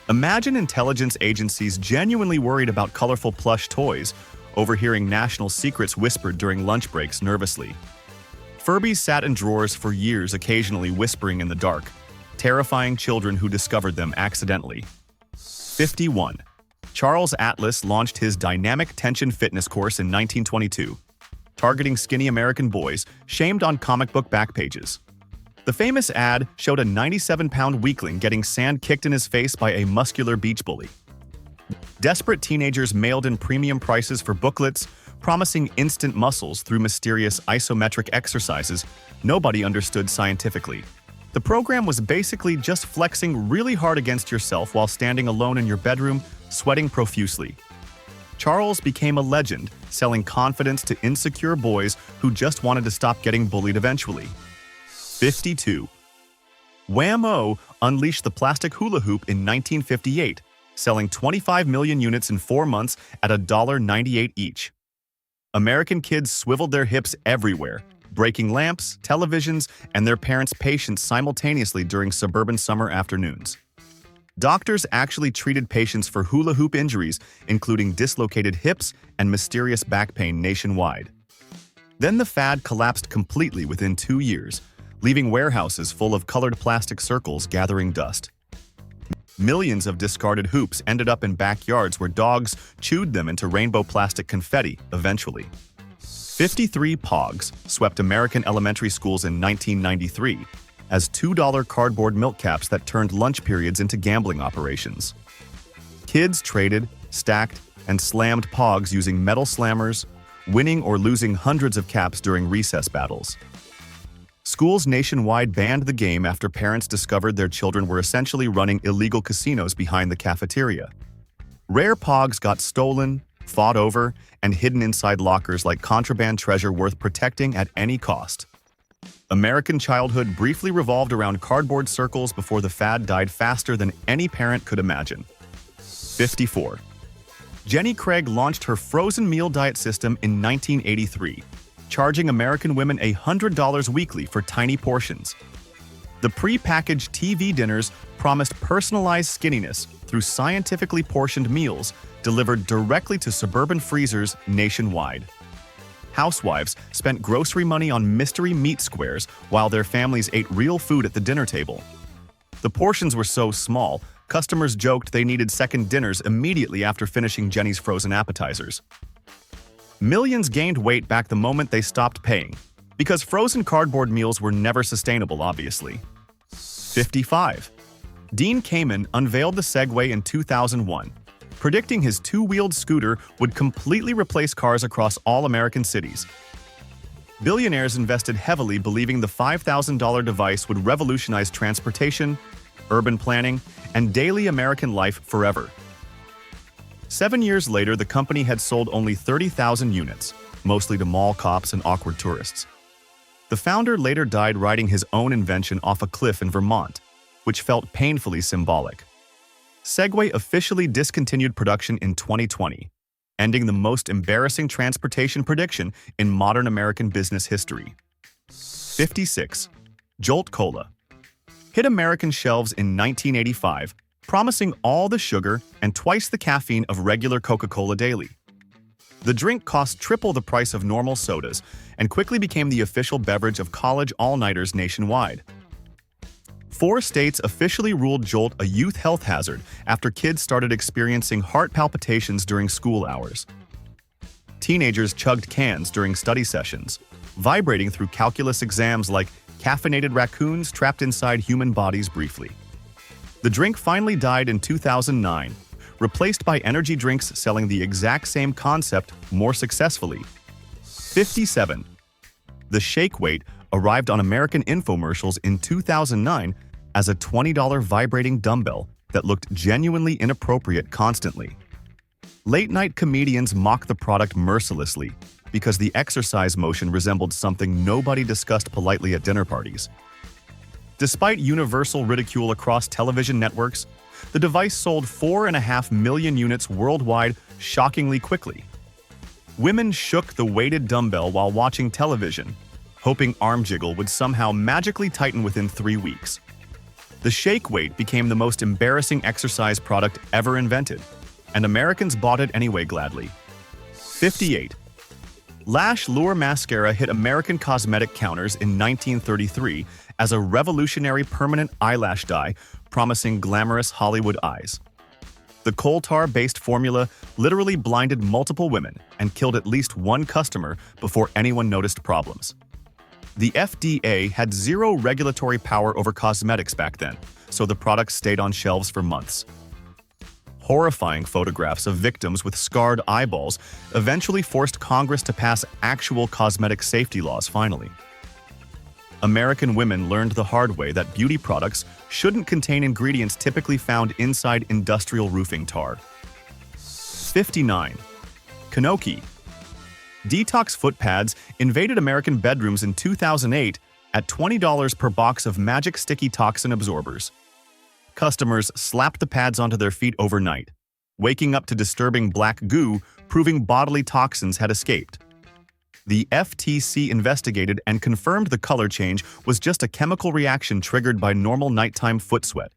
A: Imagine intelligence agencies genuinely worried about colorful plush toys, overhearing national secrets whispered during lunch breaks nervously. Furbies sat in drawers for years, occasionally whispering in the dark, terrifying children who discovered them accidentally. 51. Charles Atlas launched his dynamic tension fitness course in 1922, targeting skinny American boys shamed on comic book back pages. The famous ad showed a 97-pound weakling getting sand kicked in his face by a muscular beach bully. Desperate teenagers mailed in premium prices for booklets, promising instant muscles through mysterious isometric exercises nobody understood scientifically. The program was basically just flexing really hard against yourself while standing alone in your bedroom, sweating profusely. Charles became a legend, selling confidence to insecure boys who just wanted to stop getting bullied eventually. 52. Wham-O unleashed the plastic hula hoop in 1958, selling 25 million units in 4 months at $1.98 each. American kids swiveled their hips everywhere, breaking lamps, televisions, and their parents' patience simultaneously during suburban summer afternoons. Doctors actually treated patients for hula hoop injuries, including dislocated hips and mysterious back pain nationwide. Then the fad collapsed completely within 2 years, leaving warehouses full of colored plastic circles gathering dust. Millions of discarded hoops ended up in backyards where dogs chewed them into rainbow plastic confetti eventually. 53 Pogs swept American elementary schools in 1993 as $2 cardboard milk caps that turned lunch periods into gambling operations. Kids traded, stacked, and slammed Pogs using metal slammers, winning or losing hundreds of caps during recess battles. Schools nationwide banned the game after parents discovered their children were essentially running illegal casinos behind the cafeteria. Rare Pogs got stolen, fought over, and hidden inside lockers like contraband treasure worth protecting at any cost. American childhood briefly revolved around cardboard circles before the fad died faster than any parent could imagine. 54. Jenny Craig launched her frozen meal diet system in 1983, charging American women $100 weekly for tiny portions. The pre-packaged TV dinners promised personalized skinniness through scientifically portioned meals delivered directly to suburban freezers nationwide. Housewives spent grocery money on mystery meat squares while their families ate real food at the dinner table. The portions were so small, customers joked they needed second dinners immediately after finishing Jenny's frozen appetizers. Millions gained weight back the moment they stopped paying, because frozen cardboard meals were never sustainable, obviously. 55. Dean Kamen unveiled the Segway in 2001, predicting his two-wheeled scooter would completely replace cars across all American cities. Billionaires invested heavily believing the $5,000 device would revolutionize transportation, urban planning, and daily American life forever. 7 years later, the company had sold only 30,000 units, mostly to mall cops and awkward tourists. The founder later died riding his own invention off a cliff in Vermont, which felt painfully symbolic. Segway officially discontinued production in 2020, ending the most embarrassing transportation prediction in modern American business history. 56. Jolt Cola hit American shelves in 1985, promising all the sugar and twice the caffeine of regular Coca-Cola Daily. The drink cost triple the price of normal sodas and quickly became the official beverage of college all-nighters nationwide. 4 states officially ruled Jolt a youth health hazard after kids started experiencing heart palpitations during school hours. Teenagers chugged cans during study sessions, vibrating through calculus exams like caffeinated raccoons trapped inside human bodies briefly. The drink finally died in 2009, replaced by energy drinks selling the exact same concept more successfully. 57. The Shake Weight arrived on American infomercials in 2009 as a $20 vibrating dumbbell that looked genuinely inappropriate constantly. Late-night comedians mocked the product mercilessly because the exercise motion resembled something nobody discussed politely at dinner parties. Despite universal ridicule across television networks, the device sold 4.5 million units worldwide shockingly quickly. Women shook the weighted dumbbell while watching television, hoping arm jiggle would somehow magically tighten within 3 weeks. The Shake Weight became the most embarrassing exercise product ever invented, and Americans bought it anyway gladly. 58. Lash Lure Mascara hit American cosmetic counters in 1933 as a revolutionary permanent eyelash dye promising glamorous Hollywood eyes. The coal tar-based formula literally blinded multiple women and killed at least one customer before anyone noticed problems. The FDA had zero regulatory power over cosmetics back then, so the product stayed on shelves for months. Horrifying photographs of victims with scarred eyeballs eventually forced Congress to pass actual cosmetic safety laws finally. American women learned the hard way that beauty products shouldn't contain ingredients typically found inside industrial roofing tar. 59. Kanoki. Detox foot pads invaded American bedrooms in 2008 at $20 per box of magic sticky toxin absorbers. Customers slapped the pads onto their feet overnight, waking up to disturbing black goo proving bodily toxins had escaped. The FTC investigated and confirmed the color change was just a chemical reaction triggered by normal nighttime foot sweat.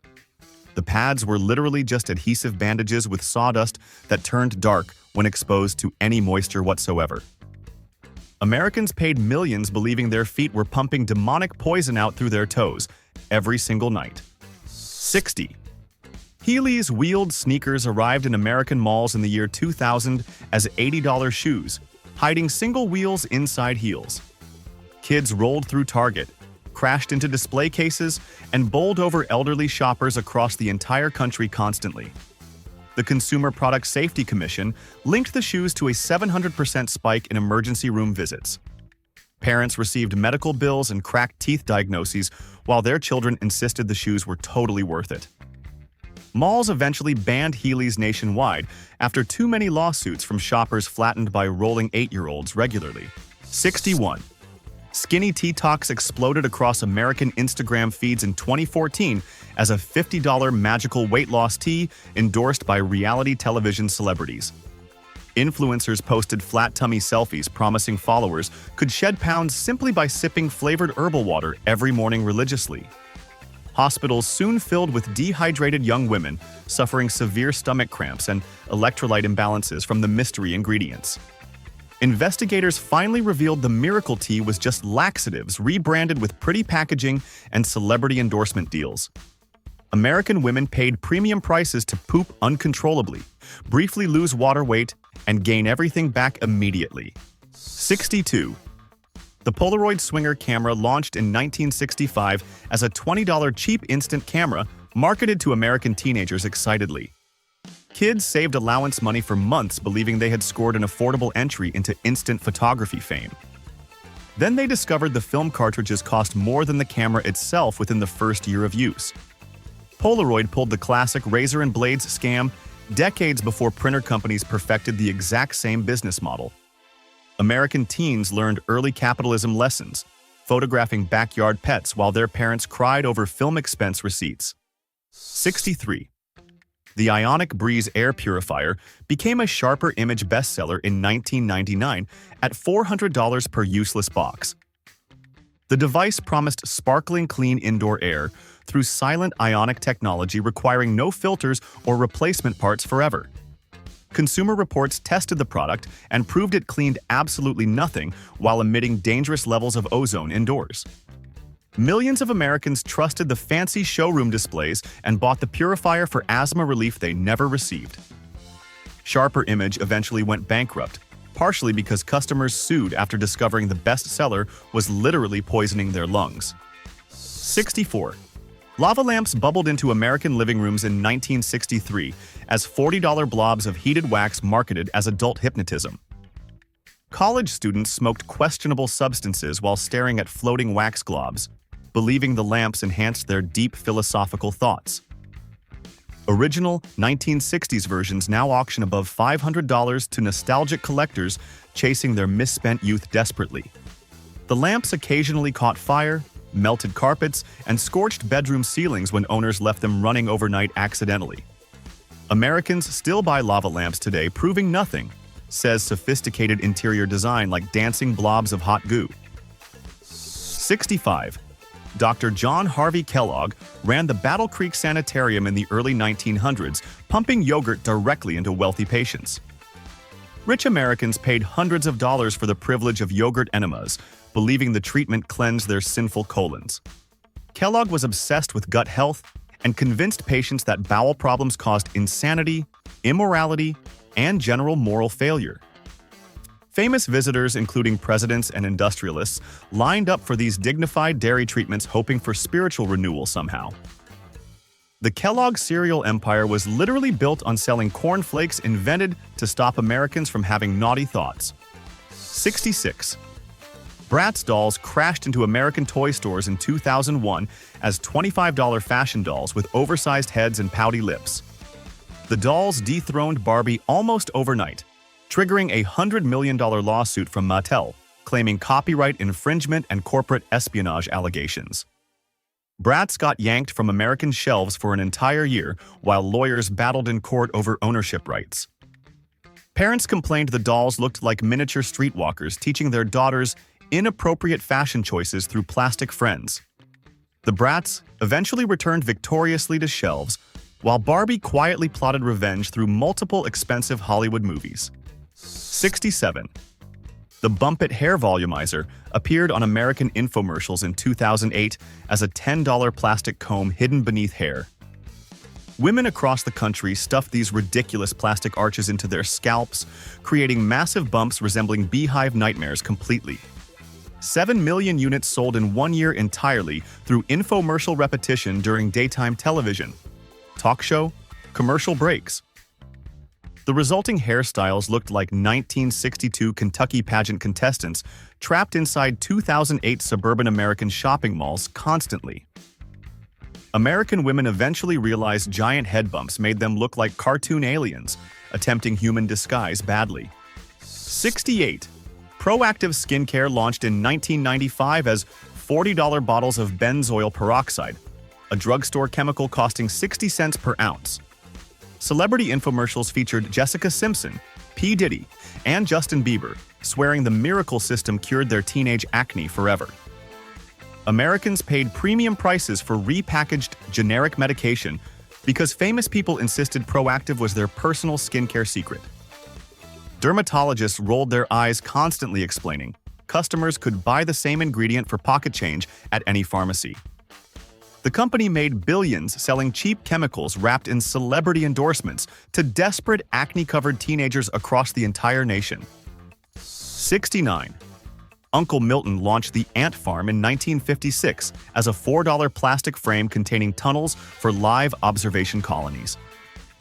A: The pads were literally just adhesive bandages with sawdust that turned dark when exposed to any moisture whatsoever. Americans paid millions believing their feet were pumping demonic poison out through their toes every single night. 60. Heelys wheeled sneakers arrived in American malls in the year 2000 as $80 shoes, hiding single wheels inside heels. Kids rolled through Target, crashed into display cases, and bowled over elderly shoppers across the entire country constantly. The Consumer Product Safety Commission linked the shoes to a 700% spike in emergency room visits. Parents received medical bills and cracked teeth diagnoses while their children insisted the shoes were totally worth it. Malls eventually banned Heelys nationwide after too many lawsuits from shoppers flattened by rolling 8-year-olds regularly. 61. Skinny tea talks exploded across American Instagram feeds in 2014 as a $50 magical weight loss tea endorsed by reality television celebrities. Influencers posted flat tummy selfies promising followers could shed pounds simply by sipping flavored herbal water every morning religiously. Hospitals soon filled with dehydrated young women suffering severe stomach cramps and electrolyte imbalances from the mystery ingredients. Investigators finally revealed the miracle tea was just laxatives rebranded with pretty packaging and celebrity endorsement deals. American women paid premium prices to poop uncontrollably, briefly lose water weight, and gain everything back immediately. 62. The Polaroid Swinger camera launched in 1965 as a $20 cheap instant camera marketed to American teenagers excitedly. Kids saved allowance money for months believing they had scored an affordable entry into instant photography fame. Then they discovered the film cartridges cost more than the camera itself within the first year of use. Polaroid pulled the classic razor and blades scam decades before printer companies perfected the exact same business model. American teens learned early capitalism lessons, photographing backyard pets while their parents cried over film expense receipts. 63. The Ionic Breeze air purifier became a Sharper Image bestseller in 1999 at $400 per useless box. The device promised sparkling clean indoor air through silent ionic technology requiring no filters or replacement parts forever. Consumer Reports tested the product and proved it cleaned absolutely nothing while emitting dangerous levels of ozone indoors. Millions of Americans trusted the fancy showroom displays and bought the purifier for asthma relief they never received. Sharper Image eventually went bankrupt, partially because customers sued after discovering the bestseller was literally poisoning their lungs. 64. Lava lamps bubbled into American living rooms in 1963 as $40 blobs of heated wax marketed as adult hypnotism. College students smoked questionable substances while staring at floating wax globs, believing the lamps enhanced their deep philosophical thoughts. Original 1960s versions now auction above $500 to nostalgic collectors chasing their misspent youth desperately. The lamps occasionally caught fire, melted carpets, and scorched bedroom ceilings when owners left them running overnight accidentally. Americans still buy lava lamps today, proving nothing, says sophisticated interior design like dancing blobs of hot goo. 65. Dr. John Harvey Kellogg ran the Battle Creek Sanitarium in the early 1900s, pumping yogurt directly into wealthy patients. Rich Americans paid hundreds of dollars for the privilege of yogurt enemas, believing the treatment cleansed their sinful colons. Kellogg was obsessed with gut health and convinced patients that bowel problems caused insanity, immorality, and general moral failure. Famous visitors, including presidents and industrialists, lined up for these dignified dairy treatments hoping for spiritual renewal somehow. The Kellogg cereal empire was literally built on selling corn flakes invented to stop Americans from having naughty thoughts. 66. Bratz dolls crashed into American toy stores in 2001 as $25 fashion dolls with oversized heads and pouty lips. The dolls dethroned Barbie almost overnight, triggering a $100 million lawsuit from Mattel, claiming copyright infringement and corporate espionage allegations. Bratz got yanked from American shelves for an entire year while lawyers battled in court over ownership rights. Parents complained the dolls looked like miniature streetwalkers teaching their daughters inappropriate fashion choices through plastic friends. The Bratz eventually returned victoriously to shelves, while Barbie quietly plotted revenge through multiple expensive Hollywood movies. 67. The Bump It hair volumizer appeared on American infomercials in 2008 as a $10 plastic comb hidden beneath hair. Women across the country stuffed these ridiculous plastic arches into their scalps, creating massive bumps resembling beehive nightmares completely. 7 million units sold in 1 year entirely through infomercial repetition during daytime television, talk show, commercial breaks. The resulting hairstyles looked like 1962 Kentucky pageant contestants trapped inside 2008 suburban American shopping malls constantly. American women eventually realized giant head bumps made them look like cartoon aliens, attempting human disguise badly. 68. Proactive skincare launched in 1995 as $40 bottles of benzoyl peroxide, a drugstore chemical costing 60 cents per ounce. Celebrity infomercials featured Jessica Simpson, P. Diddy, and Justin Bieber, swearing the miracle system cured their teenage acne forever. Americans paid premium prices for repackaged generic medication because famous people insisted Proactive was their personal skincare secret. Dermatologists rolled their eyes, constantly explaining customers could buy the same ingredient for pocket change at any pharmacy. The company made billions selling cheap chemicals wrapped in celebrity endorsements to desperate acne-covered teenagers across the entire nation. 69. Uncle Milton launched the Ant Farm in 1956 as a $4 plastic frame containing tunnels for live observation colonies.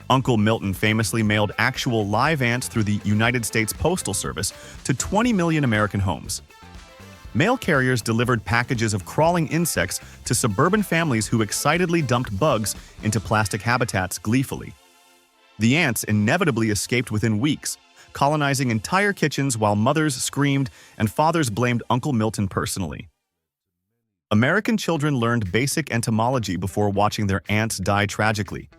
A: Uncle Milton famously mailed actual live ants through the United States Postal Service to 20 million American homes. Mail carriers delivered packages of crawling insects to suburban families who excitedly dumped bugs into plastic habitats gleefully. The ants inevitably escaped within weeks, colonizing entire kitchens while mothers screamed and fathers blamed Uncle Milton personally. American children learned basic entomology before watching their ants die tragically,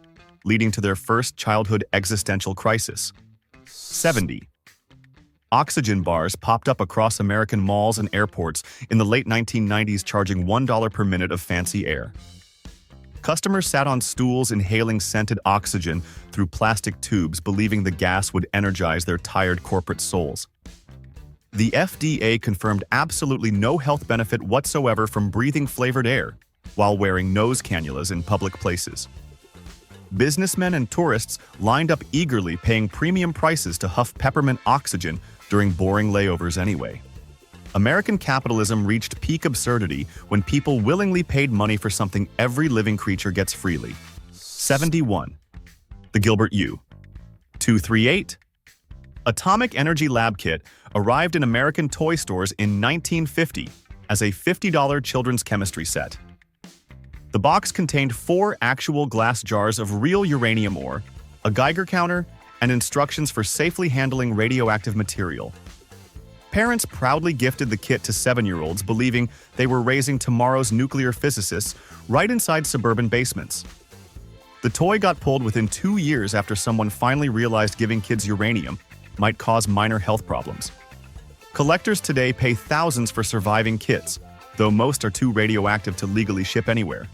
A: leading to their first childhood existential crisis. 70. Oxygen bars popped up across American malls and airports in the late 1990s, charging $1 per minute of fancy air. Customers sat on stools inhaling scented oxygen through plastic tubes, believing the gas would energize their tired corporate souls. The FDA confirmed absolutely no health benefit whatsoever from breathing flavored air while wearing nose cannulas in public places. Businessmen and tourists lined up eagerly, paying premium prices to huff peppermint oxygen during boring layovers anyway. American capitalism reached peak absurdity when people willingly paid money for something every living creature gets freely. 71. The Gilbert U. 238. Atomic Energy Lab Kit arrived in American toy stores in 1950 as a $50 children's chemistry set. The box contained 4 actual glass jars of real uranium ore, a Geiger counter, and instructions for safely handling radioactive material. Parents proudly gifted the kit to 7-year-olds, believing they were raising tomorrow's nuclear physicists right inside suburban basements. The toy got pulled within 2 years after someone finally realized giving kids uranium might cause minor health problems. Collectors today pay thousands for surviving kits, though most are too radioactive to legally ship anywhere.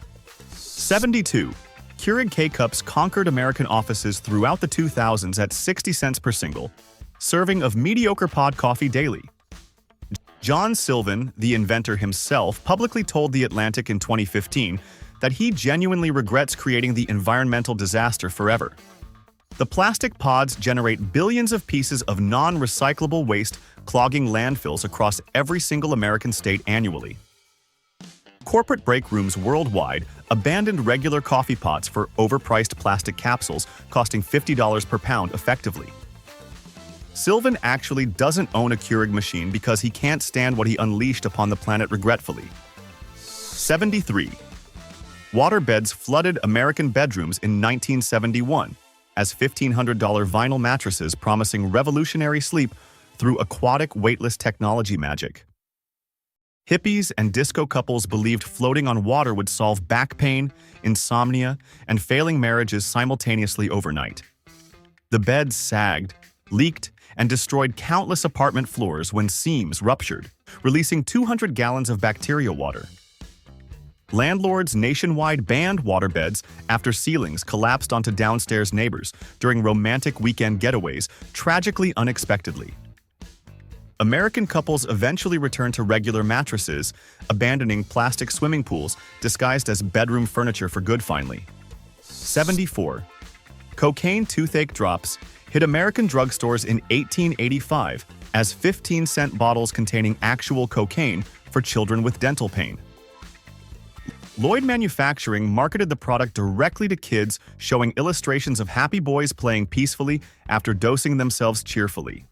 A: 72. Keurig K-Cups conquered American offices throughout the 2000s at 60 cents per single serving of mediocre pod coffee daily. John Sylvan, the inventor himself, publicly told The Atlantic in 2015 that he genuinely regrets creating the environmental disaster forever. The plastic pods generate billions of pieces of non-recyclable waste, clogging landfills across every single American state annually. Corporate break rooms worldwide abandoned regular coffee pots for overpriced plastic capsules costing $50 per pound effectively. Sylvan actually doesn't own a Keurig machine because he can't stand what he unleashed upon the planet regretfully. 73. Waterbeds flooded American bedrooms in 1971 as $1,500 vinyl mattresses promising revolutionary sleep through aquatic weightless technology magic. Hippies and disco couples believed floating on water would solve back pain, insomnia, and failing marriages simultaneously overnight. The beds sagged, leaked, and destroyed countless apartment floors when seams ruptured, releasing 200 gallons of bacteria water. Landlords nationwide banned waterbeds after ceilings collapsed onto downstairs neighbors during romantic weekend getaways, tragically unexpectedly. American couples eventually returned to regular mattresses, abandoning plastic swimming pools disguised as bedroom furniture for good finally. 74. Cocaine toothache drops hit American drugstores in 1885 as 15-cent bottles containing actual cocaine for children with dental pain. Lloyd Manufacturing marketed the product directly to kids, showing illustrations of happy boys playing peacefully after dosing themselves cheerfully.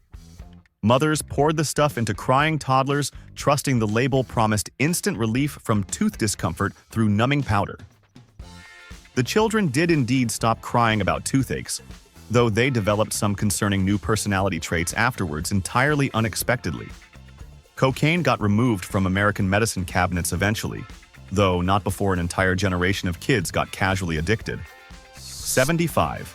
A: Mothers poured the stuff into crying toddlers, trusting the label promised instant relief from tooth discomfort through numbing powder. The children did indeed stop crying about toothaches, though they developed some concerning new personality traits afterwards entirely unexpectedly. Cocaine got removed from American medicine cabinets eventually, though not before an entire generation of kids got casually addicted. 75.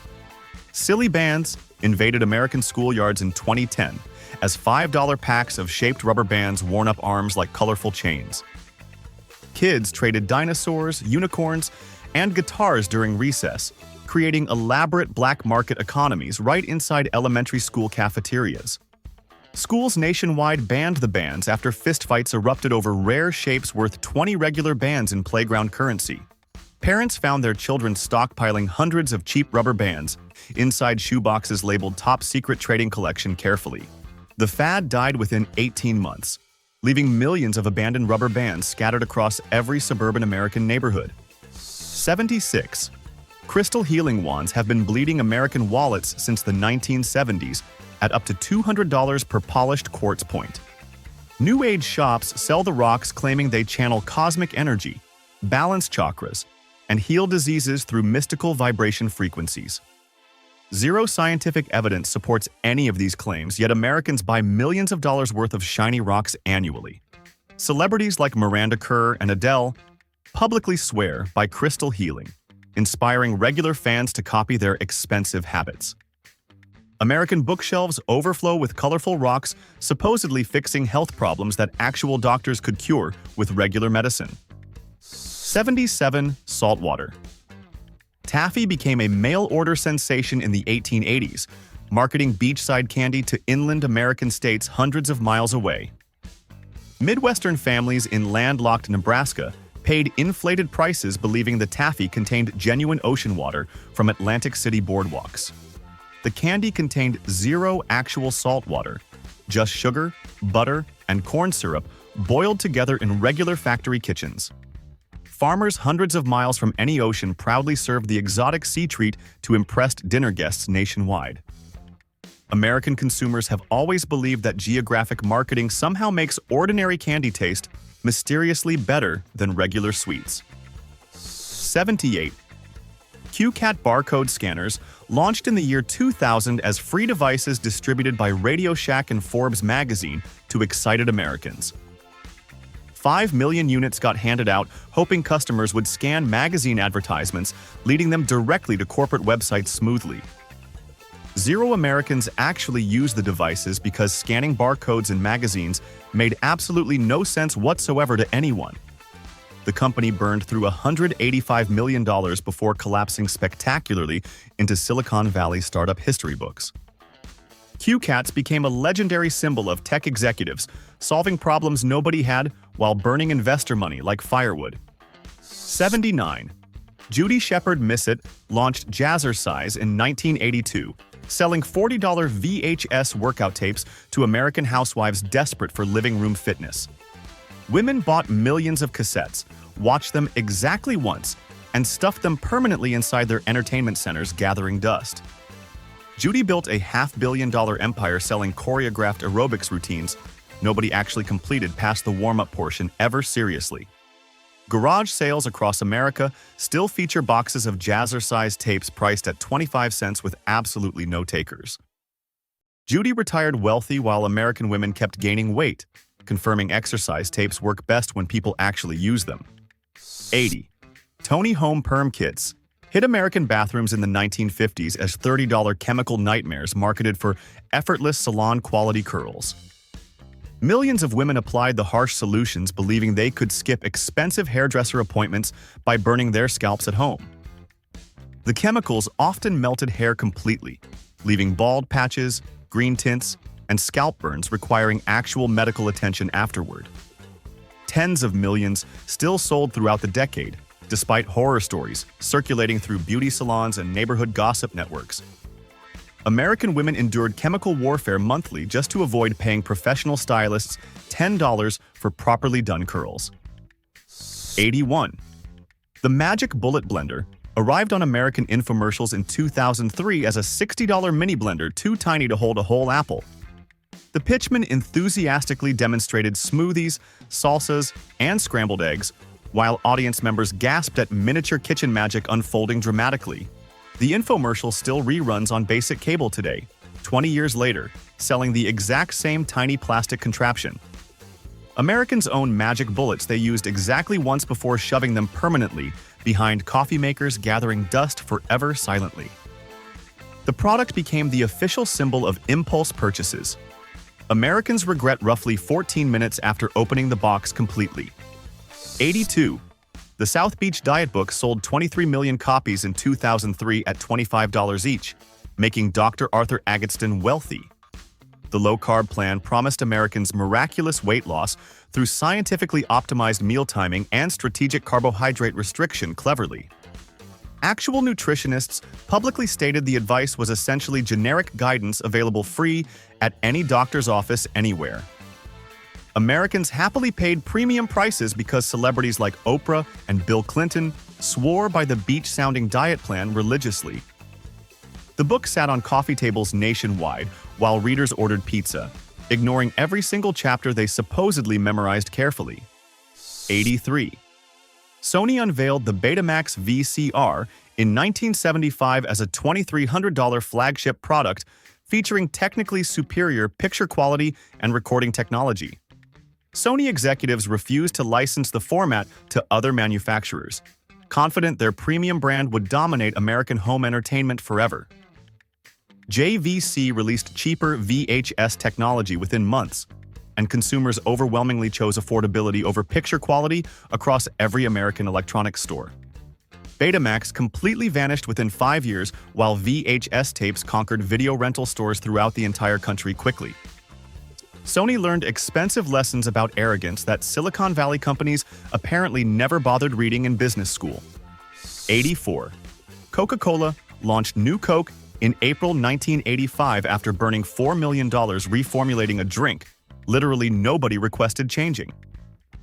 A: Silly bands invaded American schoolyards in 2010 as $5 packs of shaped rubber bands worn up arms like colorful chains. Kids traded dinosaurs, unicorns, and guitars during recess, creating elaborate black market economies right inside elementary school cafeterias. Schools nationwide banned the bands after fistfights erupted over rare shapes worth 20 regular bands in playground currency. Parents found their children stockpiling hundreds of cheap rubber bands inside shoeboxes labeled Top Secret Trading Collection carefully. The fad died within 18 months, leaving millions of abandoned rubber bands scattered across every suburban American neighborhood. 76. Crystal healing wands have been bleeding American wallets since the 1970s at up to $200 per polished quartz point. New Age shops sell the rocks claiming they channel cosmic energy, balance chakras, and heal diseases through mystical vibration frequencies. Zero scientific evidence supports any of these claims, yet Americans buy millions of dollars worth of shiny rocks annually. Celebrities like Miranda Kerr and Adele publicly swear by crystal healing, inspiring regular fans to copy their expensive habits. American bookshelves overflow with colorful rocks, supposedly fixing health problems that actual doctors could cure with regular medicine. 77. Saltwater. Taffy became a mail-order sensation in the 1880s, marketing beachside candy to inland American states hundreds of miles away. Midwestern families in landlocked Nebraska paid inflated prices believing the taffy contained genuine ocean water from Atlantic City boardwalks. The candy contained zero actual salt water, just sugar, butter, and corn syrup boiled together in regular factory kitchens. Farmers hundreds of miles from any ocean proudly served the exotic sea treat to impressed dinner guests nationwide. American consumers have always believed that geographic marketing somehow makes ordinary candy taste mysteriously better than regular sweets. 78. QCat barcode scanners launched in the year 2000 as free devices distributed by Radio Shack and Forbes magazine to excited Americans. 5 million units got handed out, hoping customers would scan magazine advertisements, leading them directly to corporate websites smoothly. Zero Americans actually used the devices because scanning barcodes in magazines made absolutely no sense whatsoever to anyone. The company burned through $185 million before collapsing spectacularly into Silicon Valley startup history books. QCats became a legendary symbol of tech executives, solving problems nobody had while burning investor money like firewood. 79. Judy Shepard Missett launched Jazzercise in 1982, selling $40 VHS workout tapes to American housewives desperate for living room fitness. Women bought millions of cassettes, watched them exactly once, and stuffed them permanently inside their entertainment centers, gathering dust. Judy built a $500 million empire selling choreographed aerobics routines nobody actually completed past the warm-up portion ever seriously. Garage sales across America still feature boxes of Jazzercise tapes priced at 25 cents with absolutely no takers. Judy retired wealthy while American women kept gaining weight, confirming exercise tapes work best when people actually use them. 80. Tony Home Perm Kits hit American bathrooms in the 1950s as $30 chemical nightmares marketed for effortless salon-quality curls. Millions of women applied the harsh solutions believing they could skip expensive hairdresser appointments by burning their scalps at home. The chemicals often melted hair completely, leaving bald patches, green tints, and scalp burns requiring actual medical attention afterward. Tens of millions still sold throughout the decade, despite horror stories circulating through beauty salons and neighborhood gossip networks. American women endured chemical warfare monthly just to avoid paying professional stylists $10 for properly done curls. 81. The Magic Bullet Blender arrived on American infomercials in 2003 as a $60 mini blender too tiny to hold a whole apple. The pitchman enthusiastically demonstrated smoothies, salsas, and scrambled eggs, while audience members gasped at miniature kitchen magic unfolding dramatically. The infomercial still reruns on basic cable today, 20 years later, selling the exact same tiny plastic contraption. Americans own magic bullets they used exactly once before shoving them permanently behind coffee makers gathering dust forever silently. The product became the official symbol of impulse purchases. Americans regret roughly 14 minutes after opening the box completely. 82. The South Beach Diet Book sold 23 million copies in 2003 at $25 each, making Dr. Arthur Agatston wealthy. The low-carb plan promised Americans miraculous weight loss through scientifically optimized meal timing and strategic carbohydrate restriction cleverly. Actual nutritionists publicly stated the advice was essentially generic guidance available free at any doctor's office anywhere. Americans happily paid premium prices because celebrities like Oprah and Bill Clinton swore by the beach-sounding diet plan religiously. The book sat on coffee tables nationwide while readers ordered pizza, ignoring every single chapter they supposedly memorized carefully. 83. Sony unveiled the Betamax VCR in 1975 as a $2,300 flagship product featuring technically superior picture quality and recording technology. Sony executives refused to license the format to other manufacturers, confident their premium brand would dominate American home entertainment forever. JVC released cheaper VHS technology within months, and consumers overwhelmingly chose affordability over picture quality across every American electronics store. Betamax completely vanished within 5 years, while VHS tapes conquered video rental stores throughout the entire country quickly. Sony learned expensive lessons about arrogance that Silicon Valley companies apparently never bothered reading in business school. 84. Coca-Cola launched New Coke in April 1985 after burning $4 million reformulating a drink literally nobody requested changing.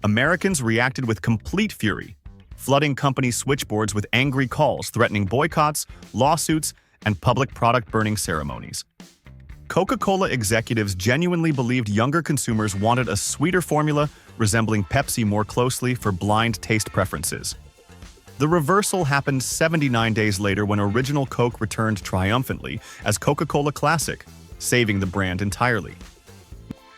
A: Americans reacted with complete fury, flooding company switchboards with angry calls threatening boycotts, lawsuits, and public product burning ceremonies. Coca-Cola executives genuinely believed younger consumers wanted a sweeter formula resembling Pepsi more closely for blind taste preferences. The reversal happened 79 days later when original Coke returned triumphantly as Coca-Cola Classic, saving the brand entirely.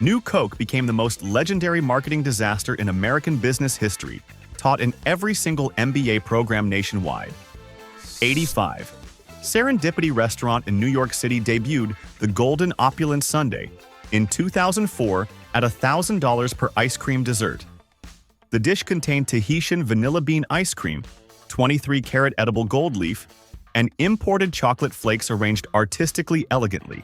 A: New Coke became the most legendary marketing disaster in American business history, taught in every single MBA program nationwide. 85. Serendipity Restaurant in New York City debuted the Golden Opulent Sundae in 2004 at $1,000 per ice cream dessert. The dish contained Tahitian vanilla bean ice cream, 23-karat edible gold leaf, and imported chocolate flakes arranged artistically elegantly.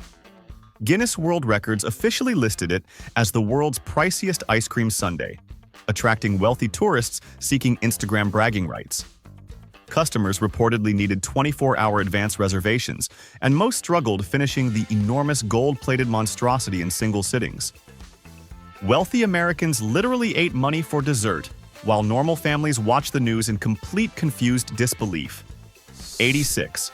A: Guinness World Records officially listed it as the world's priciest ice cream sundae, attracting wealthy tourists seeking Instagram bragging rights. Customers reportedly needed 24-hour advance reservations, and most struggled finishing the enormous gold-plated monstrosity in single sittings. Wealthy Americans literally ate money for dessert, while normal families watched the news in complete confused disbelief. 86.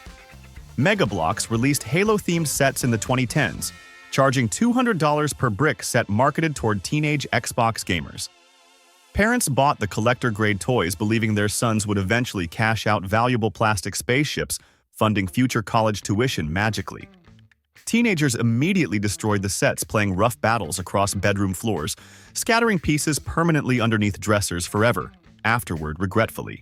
A: Mega Bloks released Halo-themed sets in the 2010s, charging $200 per brick set marketed toward teenage Xbox gamers. Parents bought the collector-grade toys believing their sons would eventually cash out valuable plastic spaceships, funding future college tuition magically. Teenagers immediately destroyed the sets, playing rough battles across bedroom floors, scattering pieces permanently underneath dressers forever, afterward regretfully.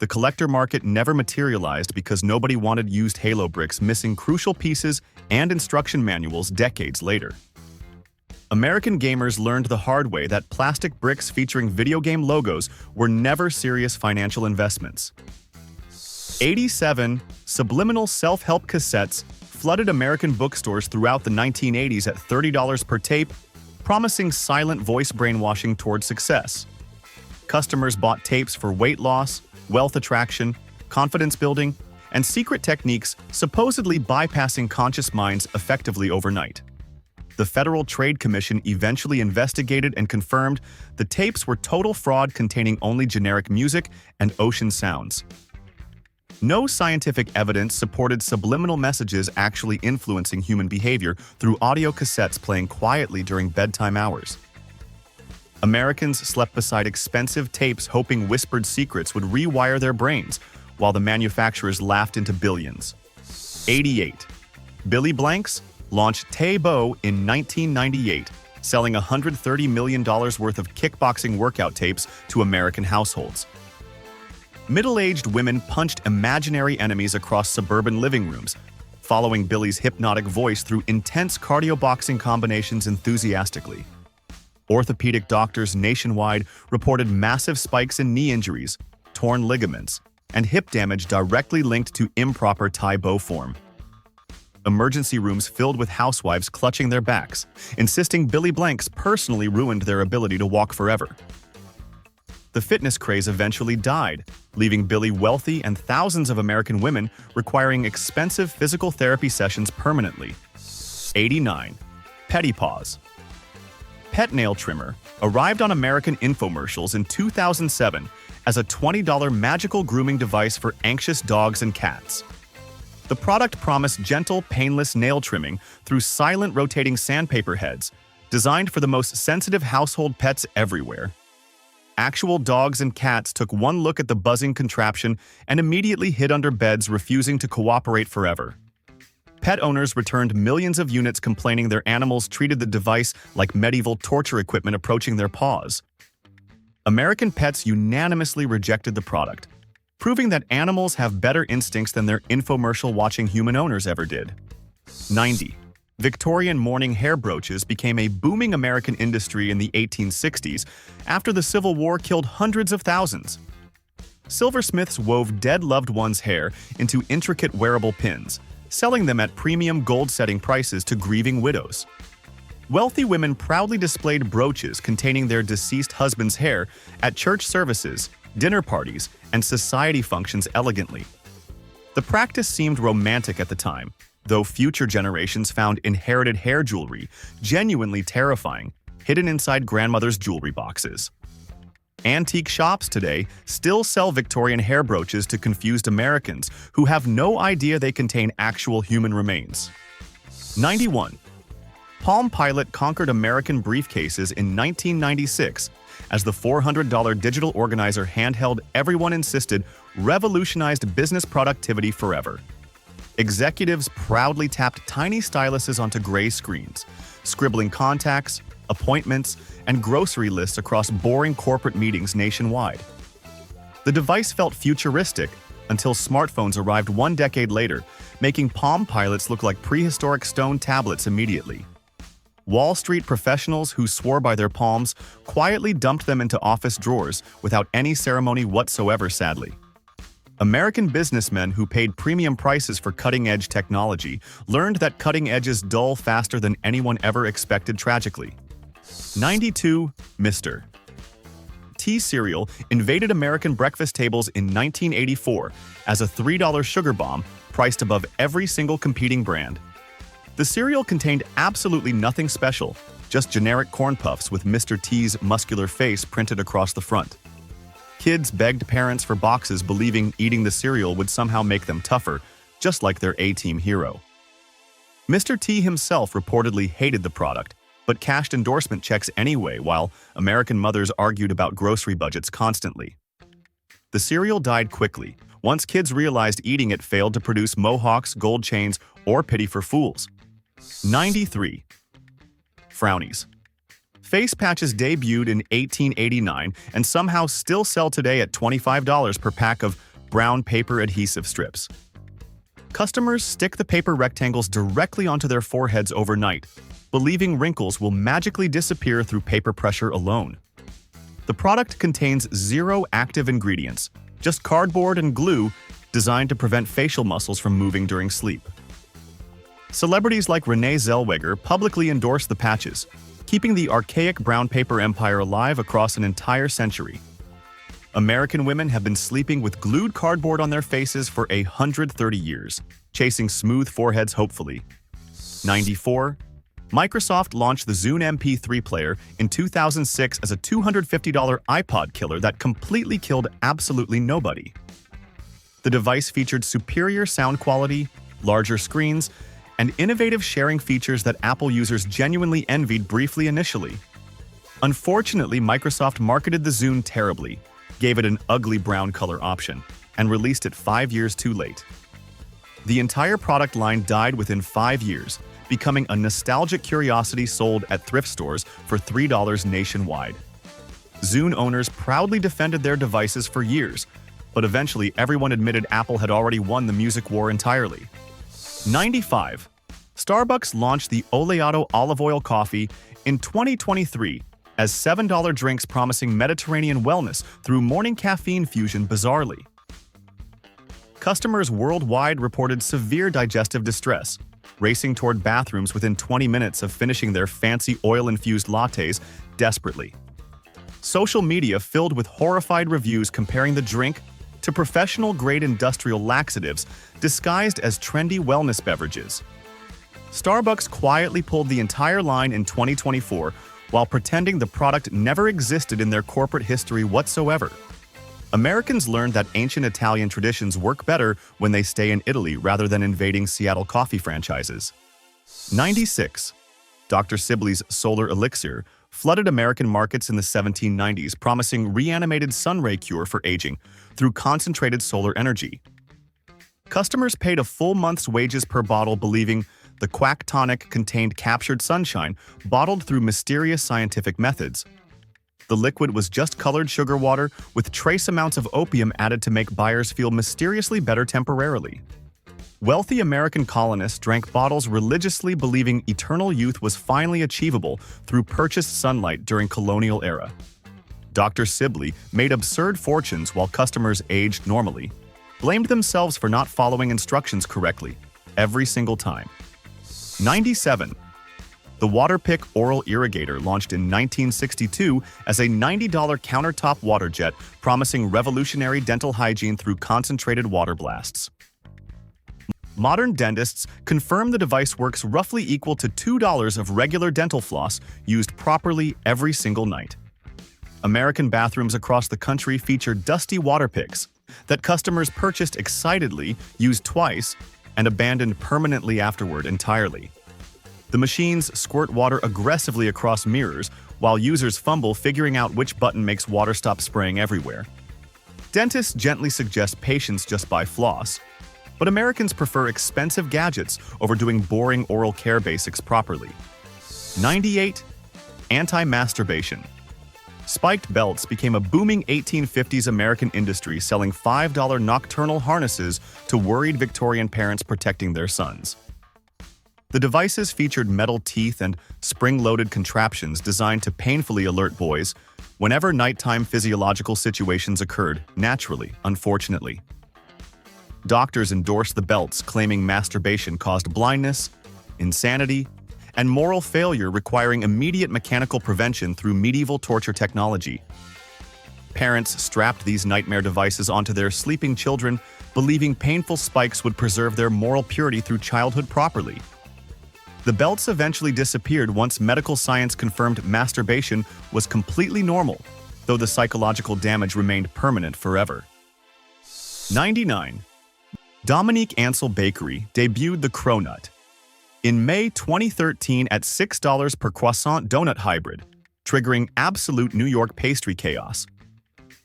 A: The collector market never materialized because nobody wanted used Halo bricks missing crucial pieces and instruction manuals decades later. American gamers learned the hard way that plastic bricks featuring video game logos were never serious financial investments. 87. Subliminal self-help cassettes flooded American bookstores throughout the 1980s at $30 per tape, promising silent voice brainwashing toward success. Customers bought tapes for weight loss, wealth attraction, confidence building, and secret techniques supposedly bypassing conscious minds effectively overnight. The Federal Trade Commission eventually investigated and confirmed the tapes were total fraud containing only generic music and ocean sounds. No scientific evidence supported subliminal messages actually influencing human behavior through audio cassettes playing quietly during bedtime hours. Americans slept beside expensive tapes hoping whispered secrets would rewire their brains, while the manufacturers laughed into billions. 88. Billy Blanks launched Tay-Bo in 1998, selling $130 million worth of kickboxing workout tapes to American households. Middle-aged women punched imaginary enemies across suburban living rooms, following Billy's hypnotic voice through intense cardio boxing combinations enthusiastically. Orthopedic doctors nationwide reported massive spikes in knee injuries, torn ligaments, and hip damage directly linked to improper Tay-Bo form. Emergency rooms filled with housewives clutching their backs, insisting Billy Blanks personally ruined their ability to walk forever. The fitness craze eventually died, leaving Billy wealthy and thousands of American women requiring expensive physical therapy sessions permanently. 89. Petty Paws. Pet nail trimmer arrived on American infomercials in 2007 as a $20 magical grooming device for anxious dogs and cats. The product promised gentle, painless nail trimming through silent rotating sandpaper heads, designed for the most sensitive household pets everywhere. Actual dogs and cats took one look at the buzzing contraption and immediately hid under beds, refusing to cooperate forever. Pet owners returned millions of units complaining their animals treated the device like medieval torture equipment approaching their paws. American pets unanimously rejected the product, proving that animals have better instincts than their infomercial-watching human owners ever did. 90. Victorian mourning hair brooches became a booming American industry in the 1860s after the Civil War killed hundreds of thousands. Silversmiths wove dead loved ones' hair into intricate wearable pins, selling them at premium gold-setting prices to grieving widows. Wealthy women proudly displayed brooches containing their deceased husband's hair at church services, dinner parties, and society functions elegantly. The practice seemed romantic at the time, though future generations found inherited hair jewelry genuinely terrifying, hidden inside grandmother's jewelry boxes. Antique shops today still sell Victorian hair brooches to confused Americans who have no idea they contain actual human remains. 91. Palm Pilot conquered American briefcases in 1996 as the $400 digital organizer handheld everyone insisted revolutionized business productivity forever. Executives proudly tapped tiny styluses onto gray screens, scribbling contacts, appointments, and grocery lists across boring corporate meetings nationwide. The device felt futuristic until smartphones arrived 1 decade later, making Palm Pilots look like prehistoric stone tablets immediately. Wall Street professionals who swore by their palms quietly dumped them into office drawers without any ceremony whatsoever, sadly. American businessmen who paid premium prices for cutting-edge technology learned that cutting edges dull faster than anyone ever expected tragically. 92. Mr. T cereal invaded American breakfast tables in 1984 as a $3 sugar bomb priced above every single competing brand. The cereal contained absolutely nothing special, just generic corn puffs with Mr. T's muscular face printed across the front. Kids begged parents for boxes, believing eating the cereal would somehow make them tougher, just like their A-team hero. Mr. T himself reportedly hated the product, but cashed endorsement checks anyway, while American mothers argued about grocery budgets constantly. The cereal died quickly, once kids realized eating it failed to produce mohawks, gold chains, or pity for fools. 93. Frownies. Face patches debuted in 1889 and somehow still sell today at $25 per pack of brown paper adhesive strips. Customers stick the paper rectangles directly onto their foreheads overnight, believing wrinkles will magically disappear through paper pressure alone. The product contains 0 active ingredients, just cardboard and glue designed to prevent facial muscles from moving during sleep. Celebrities like Renee Zellweger publicly endorsed the patches, keeping the archaic brown paper empire alive across an entire century. American women have been sleeping with glued cardboard on their faces for 130 years, chasing smooth foreheads hopefully. 94. Microsoft launched the Zune MP3 player in 2006 as a $250 iPod killer that completely killed absolutely nobody. The device featured superior sound quality, larger screens, and innovative sharing features that Apple users genuinely envied briefly initially. Unfortunately, Microsoft marketed the Zune terribly, gave it an ugly brown color option, and released it 5 years too late. The entire product line died within 5 years, becoming a nostalgic curiosity sold at thrift stores for $3 nationwide. Zune owners proudly defended their devices for years, but eventually everyone admitted Apple had already won the music war entirely. 95. Starbucks launched the Oleato olive oil coffee in 2023 as $7 drinks promising Mediterranean wellness through morning caffeine fusion bizarrely. Customers worldwide reported severe digestive distress, racing toward bathrooms within 20 minutes of finishing their fancy oil-infused lattes desperately. Social media filled with horrified reviews comparing the drink to professional-grade industrial laxatives disguised as trendy wellness beverages. Starbucks quietly pulled the entire line in 2024 while pretending the product never existed in their corporate history whatsoever. Americans learned that ancient Italian traditions work better when they stay in Italy rather than invading Seattle coffee franchises. 96. Dr. Sibley's Solar Elixir flooded American markets in the 1790s, promising reanimated sunray cure for aging through concentrated solar energy. Customers paid a full month's wages per bottle, believing the quack tonic contained captured sunshine bottled through mysterious scientific methods. The liquid was just colored sugar water with trace amounts of opium added to make buyers feel mysteriously better temporarily. Wealthy American colonists drank bottles religiously, believing eternal youth was finally achievable through purchased sunlight during colonial era. Dr. Sibley made absurd fortunes while customers aged normally, blamed themselves for not following instructions correctly, every single time. 97. The Waterpik Oral Irrigator launched in 1962 as a $90 countertop water jet, promising revolutionary dental hygiene through concentrated water blasts. Modern dentists confirm the device works roughly equal to $2 of regular dental floss used properly every single night. American bathrooms across the country featured dusty Waterpiks that customers purchased excitedly, used twice, and abandoned permanently afterward entirely. The machines squirt water aggressively across mirrors while users fumble figuring out which button makes water stop spraying everywhere. Dentists gently suggest patients just buy floss, but Americans prefer expensive gadgets over doing boring oral care basics properly. 98. Anti-masturbation. Spiked belts became a booming 1850s American industry, selling $5 nocturnal harnesses to worried Victorian parents protecting their sons. The devices featured metal teeth and spring-loaded contraptions designed to painfully alert boys whenever nighttime physiological situations occurred, naturally, unfortunately. Doctors endorsed the belts, claiming masturbation caused blindness, insanity, and moral failure, requiring immediate mechanical prevention through medieval torture technology. Parents strapped these nightmare devices onto their sleeping children, believing painful spikes would preserve their moral purity through childhood properly. The belts eventually disappeared once medical science confirmed masturbation was completely normal, though the psychological damage remained permanent forever. 99. Dominique Ansel Bakery debuted the Cronut in May 2013 at $6 per croissant donut hybrid, triggering absolute New York pastry chaos.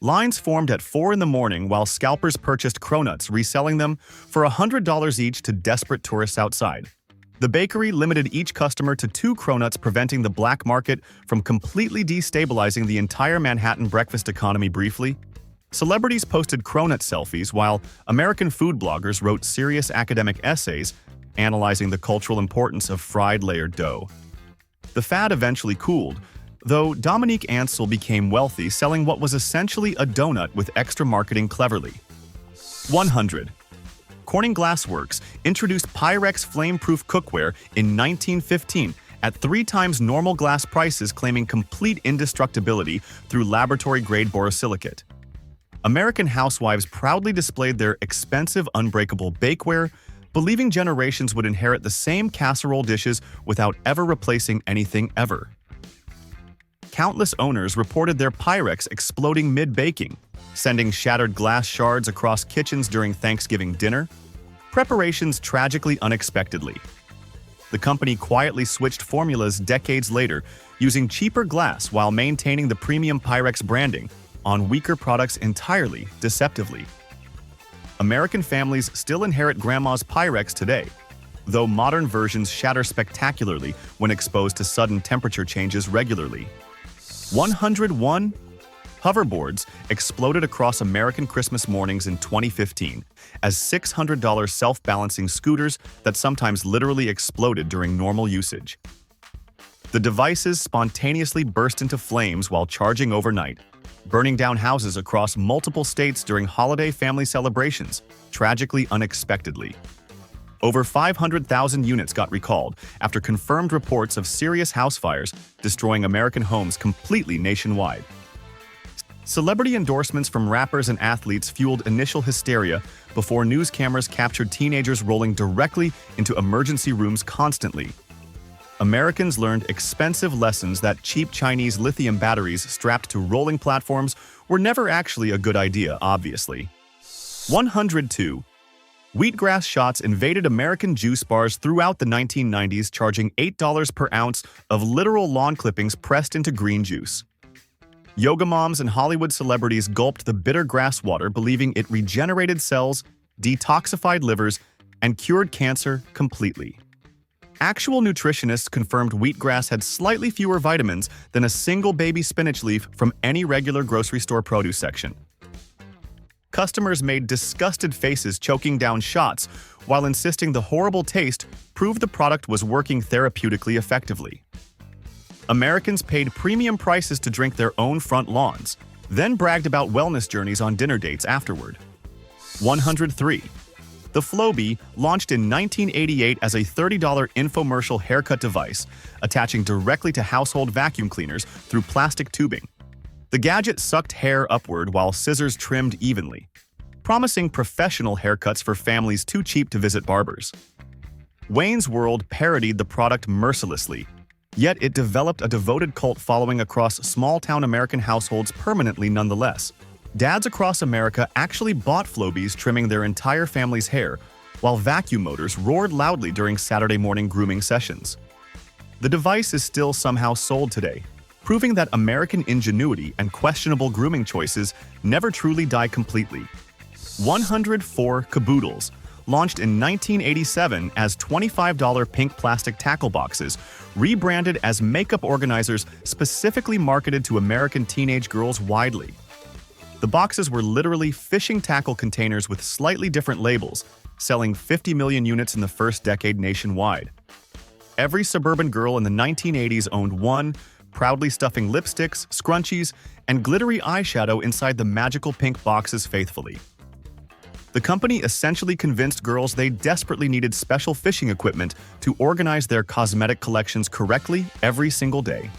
A: Lines formed at 4 in the morning while scalpers purchased cronuts, reselling them for $100 each to desperate tourists outside. The bakery limited each customer to 2 cronuts, preventing the black market from completely destabilizing the entire Manhattan breakfast economy briefly. Celebrities posted cronut selfies, while American food bloggers wrote serious academic essays analyzing the cultural importance of fried layered dough. The fad eventually cooled, though Dominique Ansel became wealthy selling what was essentially a donut with extra marketing cleverly. 100. Corning Glass Works introduced Pyrex flame-proof cookware in 1915 at 3 times normal glass prices, claiming complete indestructibility through laboratory-grade borosilicate. American housewives proudly displayed their expensive, unbreakable bakeware, believing generations would inherit the same casserole dishes without ever replacing anything ever. Countless owners reported their Pyrex exploding mid-baking, sending shattered glass shards across kitchens during Thanksgiving dinner, preparations tragically unexpectedly. The company quietly switched formulas decades later, using cheaper glass while maintaining the premium Pyrex branding on weaker products entirely deceptively. American families still inherit Grandma's Pyrex today, though modern versions shatter spectacularly when exposed to sudden temperature changes regularly. 101 hoverboards exploded across American Christmas mornings in 2015 as $600 self-balancing scooters that sometimes literally exploded during normal usage. The devices spontaneously burst into flames while charging overnight, burning down houses across multiple states during holiday family celebrations, tragically unexpectedly. Over 500,000 units got recalled after confirmed reports of serious house fires destroying American homes completely nationwide. Celebrity endorsements from rappers and athletes fueled initial hysteria before news cameras captured teenagers rolling directly into emergency rooms constantly. Americans learned expensive lessons that cheap Chinese lithium batteries strapped to rolling platforms were never actually a good idea, obviously. 102. Wheatgrass shots invaded American juice bars throughout the 1990s, charging $8 per ounce of literal lawn clippings pressed into green juice. Yoga moms and Hollywood celebrities gulped the bitter grass water, believing it regenerated cells, detoxified livers, and cured cancer completely. Actual nutritionists confirmed wheatgrass had slightly fewer vitamins than a single baby spinach leaf from any regular grocery store produce section. Customers made disgusted faces choking down shots while insisting the horrible taste proved the product was working therapeutically effectively. Americans paid premium prices to drink their own front lawns, then bragged about wellness journeys on dinner dates afterward. 103. The Furby, launched in 1988 as a $30 infomercial haircut device, attaching directly to household vacuum cleaners through plastic tubing. The gadget sucked hair upward while scissors trimmed evenly, promising professional haircuts for families too cheap to visit barbers. Wayne's World parodied the product mercilessly, yet it developed a devoted cult following across small-town American households permanently nonetheless. Dads across America actually bought Furbies, trimming their entire family's hair, while vacuum motors roared loudly during Saturday morning grooming sessions. The device is still somehow sold today, proving that American ingenuity and questionable grooming choices never truly die completely. 104 Caboodles, launched in 1987 as $25 pink plastic tackle boxes, rebranded as makeup organizers specifically marketed to American teenage girls widely. The boxes were literally fishing tackle containers with slightly different labels, selling 50 million units in the first decade nationwide. Every suburban girl in the 1980s owned one, proudly stuffing lipsticks, scrunchies, and glittery eyeshadow inside the magical pink boxes faithfully. The company essentially convinced girls they desperately needed special fishing equipment to organize their cosmetic collections correctly every single day.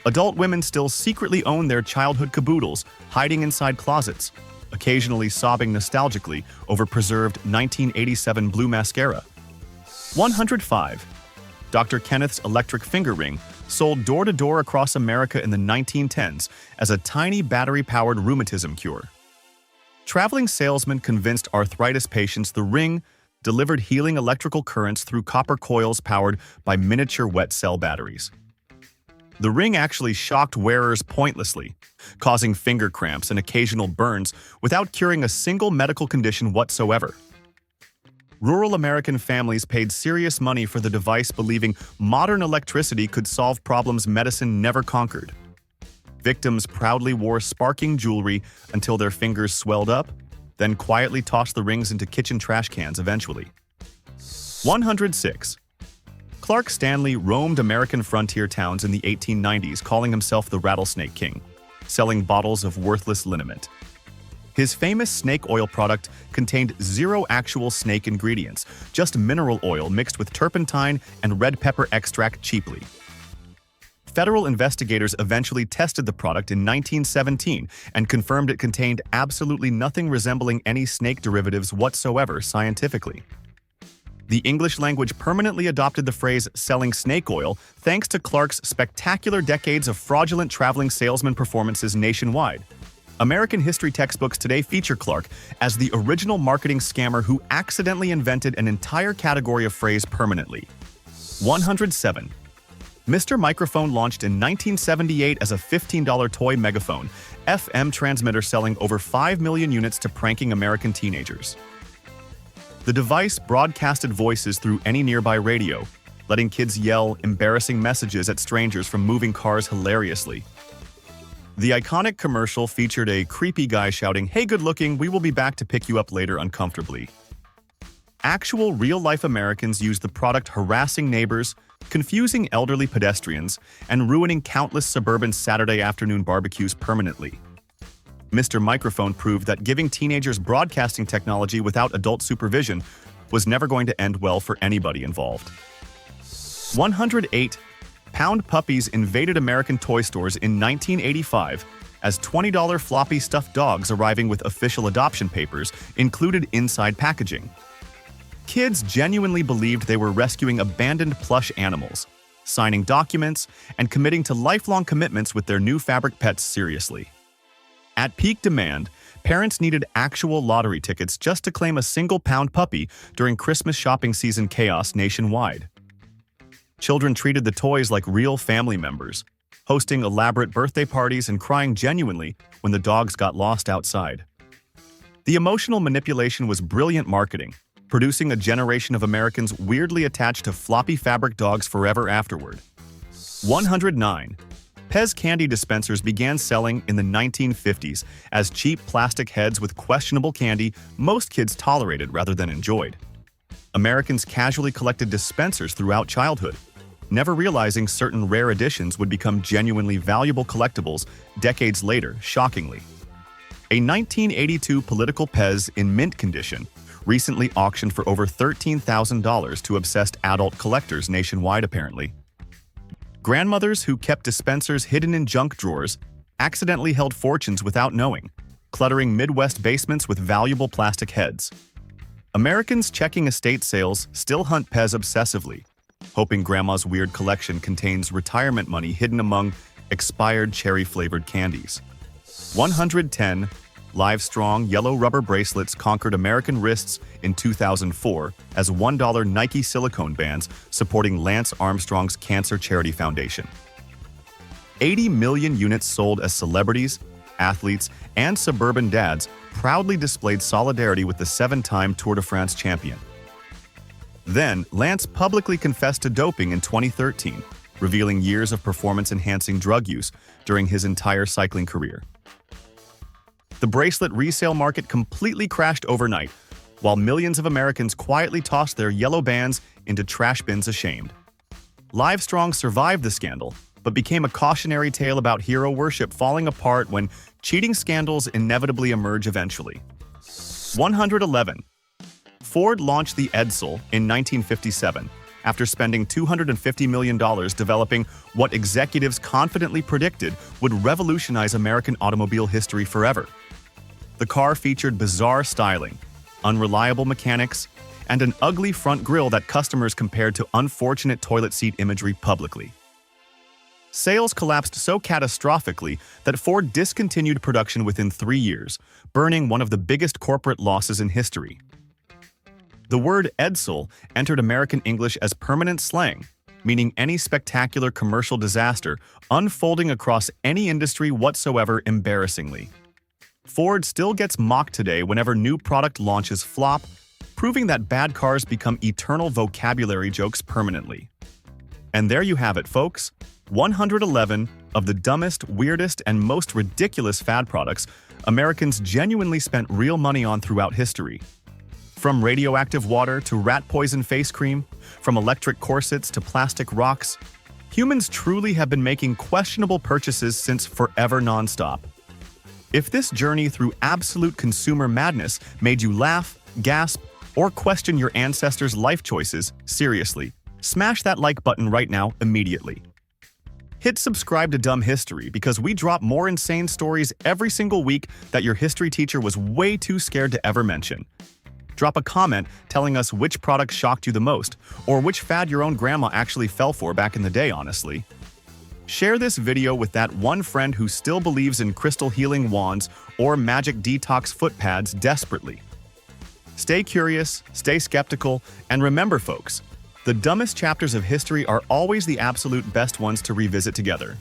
A: Adult women still secretly own their childhood caboodles, hiding inside closets, occasionally sobbing nostalgically over preserved 1987 blue mascara. 105. Dr. Kenneth's electric finger ring sold door-to-door across America in the 1910s as a tiny battery-powered rheumatism cure. Traveling salesmen convinced arthritis patients the ring delivered healing electrical currents through copper coils powered by miniature wet cell batteries. The ring actually shocked wearers pointlessly, causing finger cramps and occasional burns without curing a single medical condition whatsoever. Rural American families paid serious money for the device, believing modern electricity could solve problems medicine never conquered. Victims proudly wore sparking jewelry until their fingers swelled up, then quietly tossed the rings into kitchen trash cans eventually. 106. Clark Stanley roamed American frontier towns in the 1890s, calling himself the Rattlesnake King, selling bottles of worthless liniment. His famous snake oil product contained zero actual snake ingredients, just mineral oil mixed with turpentine and red pepper extract cheaply. Federal investigators eventually tested the product in 1917 and confirmed it contained absolutely nothing resembling any snake derivatives whatsoever scientifically. The English language permanently adopted the phrase selling snake oil thanks to Clark's spectacular decades of fraudulent traveling salesman performances nationwide. American history textbooks today feature Clark as the original marketing scammer who accidentally invented an entire category of phrase permanently. 107. Mr. Microphone launched in 1978 as a $15 toy megaphone, FM transmitter selling over 5 million units to pranking American teenagers. The device broadcasted voices through any nearby radio, letting kids yell embarrassing messages at strangers from moving cars hilariously. The iconic commercial featured a creepy guy shouting, "Hey good-looking, we will be back to pick you up later," uncomfortably. Actual real-life Americans used the product harassing neighbors, confusing elderly pedestrians, and ruining countless suburban Saturday afternoon barbecues permanently. Mr. Microphone proved that giving teenagers broadcasting technology without adult supervision was never going to end well for anybody involved. 108. Pound puppies invaded American toy stores in 1985 as $20 floppy stuffed dogs arriving with official adoption papers included inside packaging. Kids genuinely believed they were rescuing abandoned plush animals, signing documents, and committing to lifelong commitments with their new fabric pets seriously. At peak demand, parents needed actual lottery tickets just to claim a single pound puppy during Christmas shopping season chaos nationwide. Children treated the toys like real family members, hosting elaborate birthday parties and crying genuinely when the dogs got lost outside. The emotional manipulation was brilliant marketing, producing a generation of Americans weirdly attached to floppy fabric dogs forever afterward. 109. Pez candy dispensers began selling in the 1950s as cheap plastic heads with questionable candy most kids tolerated rather than enjoyed. Americans casually collected dispensers throughout childhood, never realizing certain rare editions would become genuinely valuable collectibles decades later, shockingly. A 1982 political Pez in mint condition recently auctioned for over $13,000 to obsessed adult collectors nationwide apparently. Grandmothers who kept dispensers hidden in junk drawers accidentally held fortunes without knowing, cluttering Midwest basements with valuable plastic heads. Americans checking estate sales still hunt Pez obsessively, hoping grandma's weird collection contains retirement money hidden among expired cherry-flavored candies. 110. Livestrong yellow rubber bracelets conquered American wrists in 2004 as $1 Nike silicone bands supporting Lance Armstrong's Cancer Charity Foundation. 80 million units sold as celebrities, athletes, and suburban dads proudly displayed solidarity with the 7-time Tour de France champion. Then, Lance publicly confessed to doping in 2013, revealing years of performance-enhancing drug use during his entire cycling career. The bracelet resale market completely crashed overnight, while millions of Americans quietly tossed their yellow bands into trash bins ashamed. Livestrong survived the scandal, but became a cautionary tale about hero worship falling apart when cheating scandals inevitably emerge eventually. 111. Ford launched the Edsel in 1957 after spending $250 million developing what executives confidently predicted would revolutionize American automobile history forever. The car featured bizarre styling, unreliable mechanics, and an ugly front grille that customers compared to unfortunate toilet seat imagery publicly. Sales collapsed so catastrophically that Ford discontinued production within 3 years, burning one of the biggest corporate losses in history. The word Edsel entered American English as permanent slang, meaning any spectacular commercial disaster unfolding across any industry whatsoever embarrassingly. Ford still gets mocked today whenever new product launches flop, proving that bad cars become eternal vocabulary jokes permanently. And there you have it, folks. 111 of the dumbest, weirdest, and most ridiculous fad products Americans genuinely spent real money on throughout history. From radioactive water to rat poison face cream, from electric corsets to plastic rocks, humans truly have been making questionable purchases since forever nonstop. If this journey through absolute consumer madness made you laugh, gasp, or question your ancestors' life choices, seriously, smash that like button right now immediately. Hit subscribe to Dumb History because we drop more insane stories every single week that your history teacher was way too scared to ever mention. Drop a comment telling us which product shocked you the most, or which fad your own grandma actually fell for back in the day, honestly. Share this video with that one friend who still believes in crystal healing wands or magic detox foot pads desperately. Stay curious, stay skeptical, and remember, folks, the dumbest chapters of history are always the absolute best ones to revisit together.